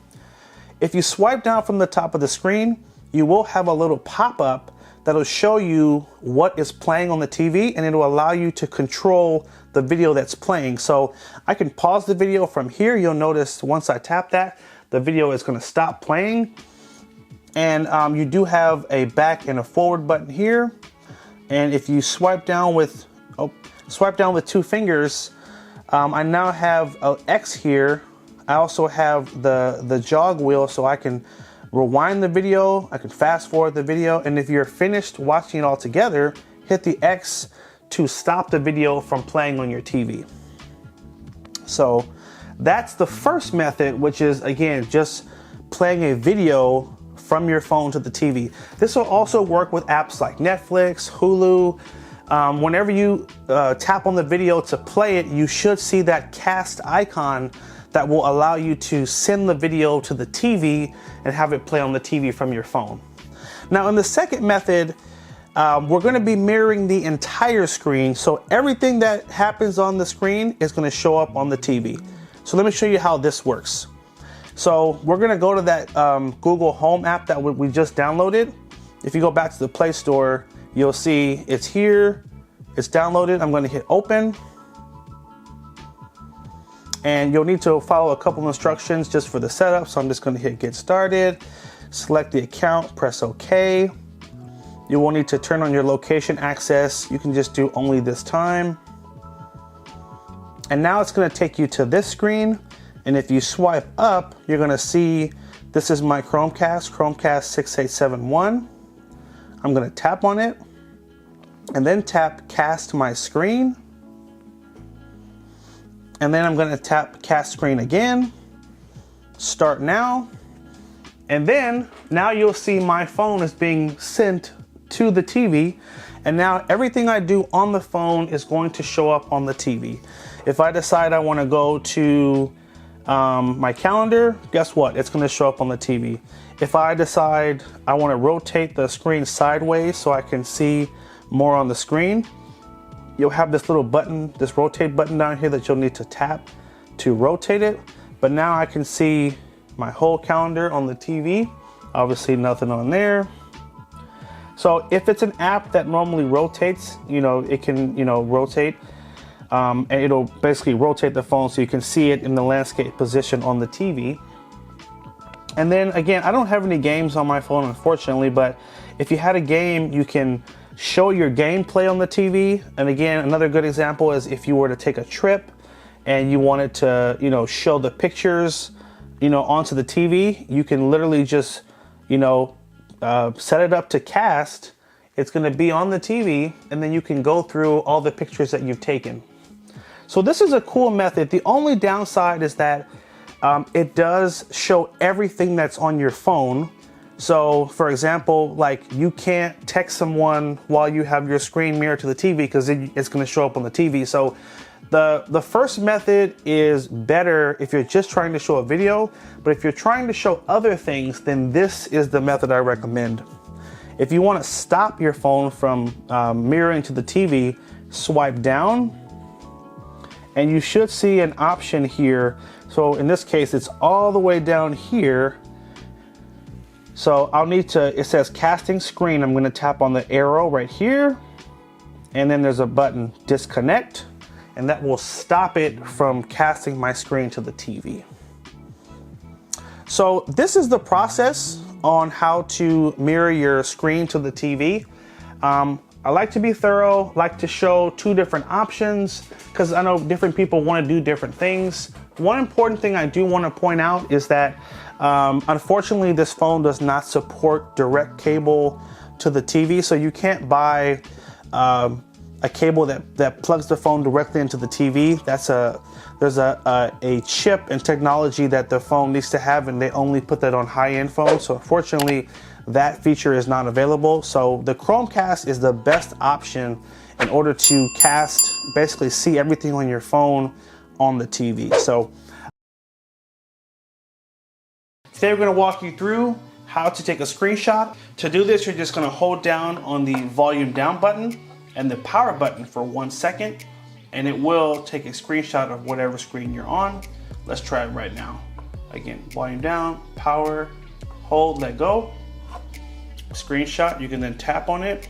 If you swipe down from the top of the screen, you will have a little pop-up that'll show you what is playing on the TV, and it'll allow you to control the video that's playing. So I can pause the video from here. You'll notice once I tap that, the video is going to stop playing. And you do have a back and a forward button here. And if you swipe down with two fingers, I now have an X here. I also have the jog wheel, so I can rewind the video, I can fast forward the video, and if you're finished watching it all together, hit the X to stop the video from playing on your TV. So that's the first method, which is again just playing a video from your phone to the TV. This will also work with apps like Netflix, Hulu. Whenever you tap on the video to play it, you should see that cast icon that will allow you to send the video to the TV and have it play on the TV from your phone. Now in the second method, we're going to be mirroring the entire screen, so everything that happens on the screen is going to show up on the TV. So let me show you how this works. So we're going to go to that Google Home app that we just downloaded. If you go back to the Play Store, you'll see it's here, it's downloaded. I'm going to hit open. And you'll need to follow a couple instructions just for the setup. So I'm just going to hit get started, select the account, press OK. You will need to turn on your location access. You can just do only this time. And now it's going to take you to this screen. And if you swipe up, you're going to see this is my Chromecast 6871. I'm going to tap on it and then tap cast my screen. And then I'm going to tap cast screen again, start now. And then now you'll see my phone is being sent to the TV. And now everything I do on the phone is going to show up on the TV. If I decide I want to go to my calendar, guess what? It's going to show up on the TV. If I decide I want to rotate the screen sideways so I can see more on the screen, you'll have this little button, this rotate button down here that you'll need to tap to rotate it. But now I can see my whole calendar on the TV. Obviously nothing on there. So if it's an app that normally rotates, it can, rotate. And it'll basically rotate the phone so you can see it in the landscape position on the TV. And then again, I don't have any games on my phone, unfortunately, but if you had a game, you can show your gameplay on the TV. And again, another good example is if you were to take a trip and you wanted to, show the pictures, onto the TV, you can literally just, set it up to cast It's going to be on the TV, and then you can go through all the pictures that you've taken. So this is a cool method. The only downside is that it does show everything that's on your phone. So for example, like you can't text someone while you have your screen mirrored to the TV because it's going to show up on the TV. So the first method is better if you're just trying to show a video, but if you're trying to show other things, then this is the method I recommend. If you want to stop your phone from mirroring to the TV, swipe down, and you should see an option here. So in this case, it's all the way down here. So I'll need to, it says casting screen. I'm going to tap on the arrow right here, and then there's a button, disconnect, and that will stop it from casting my screen to the TV. So this is the process on how to mirror your screen to the TV. I like to be thorough, like to show two different options because I know different people want to do different things. One important thing I do want to point out is that unfortunately this phone does not support direct cable to the TV, so you can't buy a cable that plugs the phone directly into the TV. There's a chip and technology that the phone needs to have, and they only put that on high-end phones. So unfortunately, that feature is not available. So the Chromecast is the best option in order to cast, basically see everything on your phone on the TV. So today we're going to walk you through how to take a screenshot. To do this, you're just going to hold down on the volume down button and the power button for 1 second, and it will take a screenshot of whatever screen you're on. Let's try it right now. Again, volume down, power, hold, let go. Screenshot, you can then tap on it.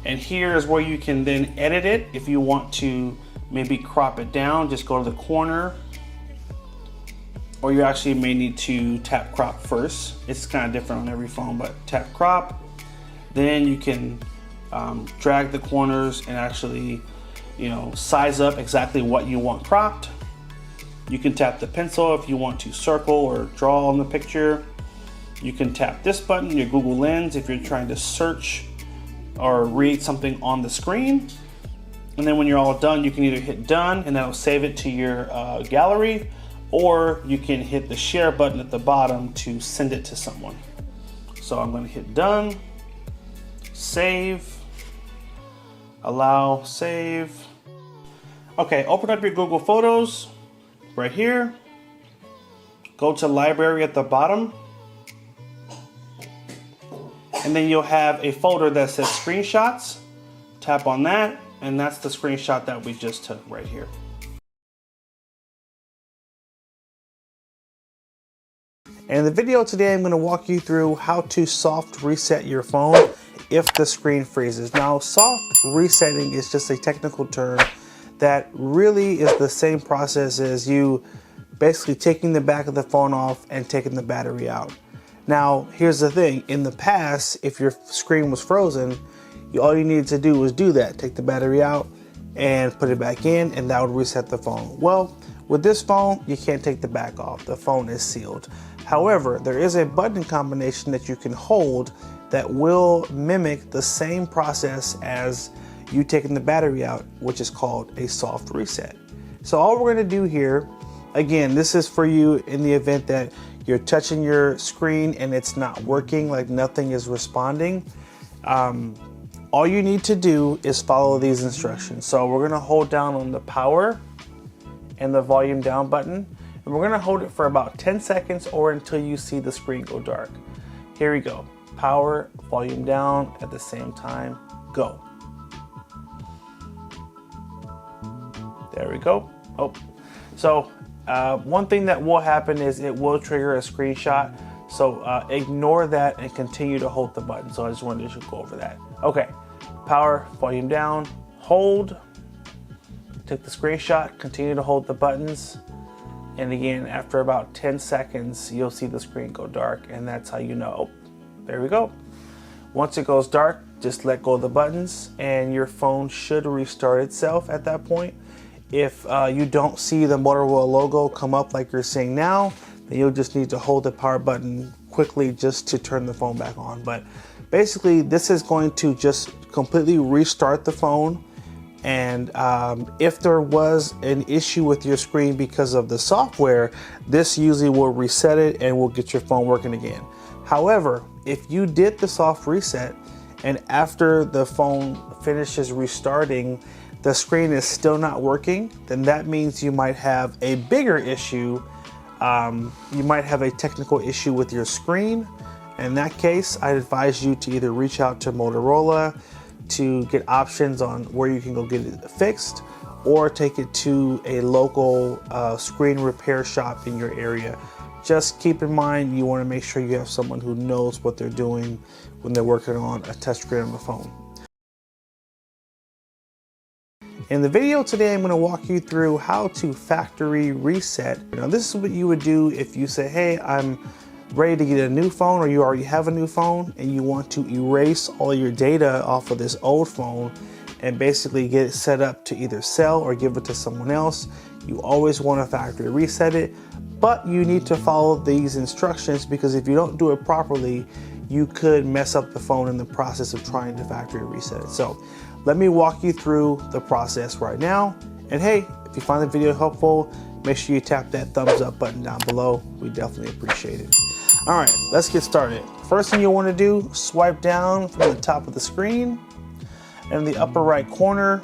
And here is where you can then edit it. If you want to maybe crop it down, just go to the corner. Or you actually may need to tap crop first. It's kind of different on every phone, but tap crop. Then you can drag the corners and actually, size up exactly what you want cropped. You can tap the pencil if you want to circle or draw on the picture. You can tap this button, your Google Lens, if you're trying to search or read something on the screen. And then when you're all done, you can either hit done and that'll save it to your gallery, or you can hit the share button at the bottom to send it to someone. So I'm going to hit done, save, allow, save. Okay, open up your Google Photos right here. Go to library at the bottom. And then you'll have a folder that says screenshots. Tap on that, and that's the screenshot that we just took right here. And in the video today, I'm going to walk you through how to soft reset your phone if the screen freezes. Now, soft resetting is just a technical term that really is the same process as you basically taking the back of the phone off and taking the battery out. Now, here's the thing. In the past, if your screen was frozen, all you needed to do was do that. Take the battery out and put it back in, and that would reset the phone. Well, with this phone, you can't take the back off. The phone is sealed. However, there is a button combination that you can hold that will mimic the same process as you taking the battery out, which is called a soft reset. So all we're going to do here, again, this is for you in the event that you're touching your screen and it's not working, like nothing is responding. All you need to do is follow these instructions. So we're going to hold down on the power and the volume down button, and we're going to hold it for about 10 seconds or until you see the screen go dark. Here we go. Power, volume down at the same time. Go. There we go. Oh, so one thing that will happen is it will trigger a screenshot. So ignore that and continue to hold the button. So I just wanted to go over that. Okay, power, volume down, hold, take the screenshot, continue to hold the buttons. And again, after about 10 seconds, you'll see the screen go dark, and that's how you know. There we go. Once it goes dark, just let go of the buttons and your phone should restart itself at that point. If you don't see the Motorola logo come up like you're seeing now, then you'll just need to hold the power button quickly just to turn the phone back on. But basically, this is going to just completely restart the phone. And if there was an issue with your screen because of the software, this usually will reset it and will get your phone working again. However, if you did the soft reset and after the phone finishes restarting, the screen is still not working, then that means you might have a bigger issue. You might have a technical issue with your screen. In that case, I'd advise you to either reach out to Motorola to get options on where you can go get it fixed, or take it to a local screen repair shop in your area. Just keep in mind, you want to make sure you have someone who knows what they're doing when they're working on a touchscreen on the phone. In the video today, I'm going to walk you through how to factory reset. Now, this is what you would do if you say, hey, I'm ready to get a new phone, or you already have a new phone and you want to erase all your data off of this old phone and basically get it set up to either sell or give it to someone else. You always want to factory reset it, but you need to follow these instructions, because if you don't do it properly, you could mess up the phone in the process of trying to factory reset it. So let me walk you through the process right now. And hey, if you find the video helpful, make sure you tap that thumbs up button down below. We definitely appreciate it. All right, let's get started. First thing you want to do, swipe down from the top of the screen. In the upper right corner,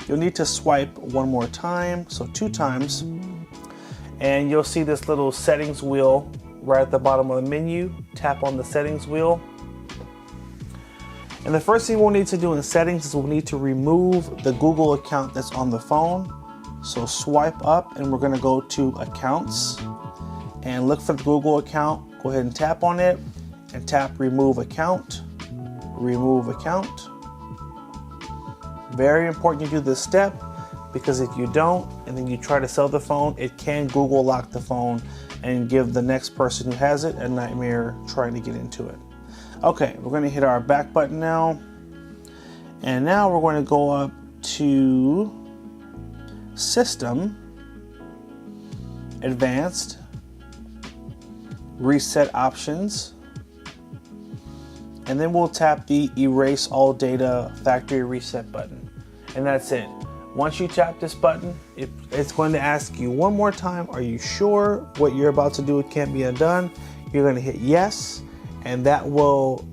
you'll need to swipe one more time, so 2 times. And you'll see this little settings wheel right at the bottom of the menu. Tap on the settings wheel. And the first thing we'll need to do in settings is we'll need to remove the Google account that's on the phone. So swipe up and we're gonna go to accounts and look for the Google account. Go ahead and tap on it and tap remove account, remove account. Very important you do this step, because if you don't and then you try to sell the phone, it can Google lock the phone and give the next person who has it a nightmare trying to get into it. Okay, we're going to hit our back button now. And now we're going to go up to System, Advanced, Reset Options. And then we'll tap the Erase All Data Factory Reset button. And that's it. Once you tap this button, it's going to ask you one more time, are you sure what you're about to do can't be undone? You're going to hit yes, and that will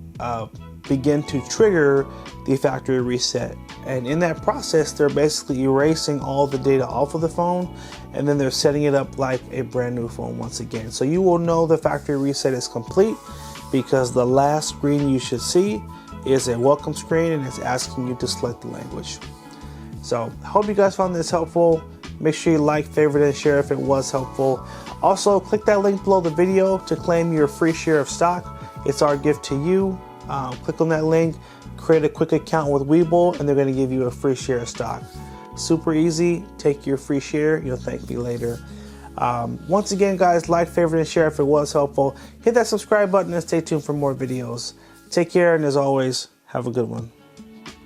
begin to trigger the factory reset. And in that process, they're basically erasing all the data off of the phone, and then they're setting it up like a brand new phone once again. So you will know the factory reset is complete, because the last screen you should see is a welcome screen and it's asking you to select the language. So I hope you guys found this helpful. Make sure you like, favorite, and share if it was helpful. Also, click that link below the video to claim your free share of stock. It's our gift to you. Click on that link, create a quick account with Webull, and they're going to give you a free share of stock. Super easy. Take your free share. You'll thank me later. Once again, guys, like, favorite, and share if it was helpful. Hit that subscribe button and stay tuned for more videos. Take care, and as always, have a good one.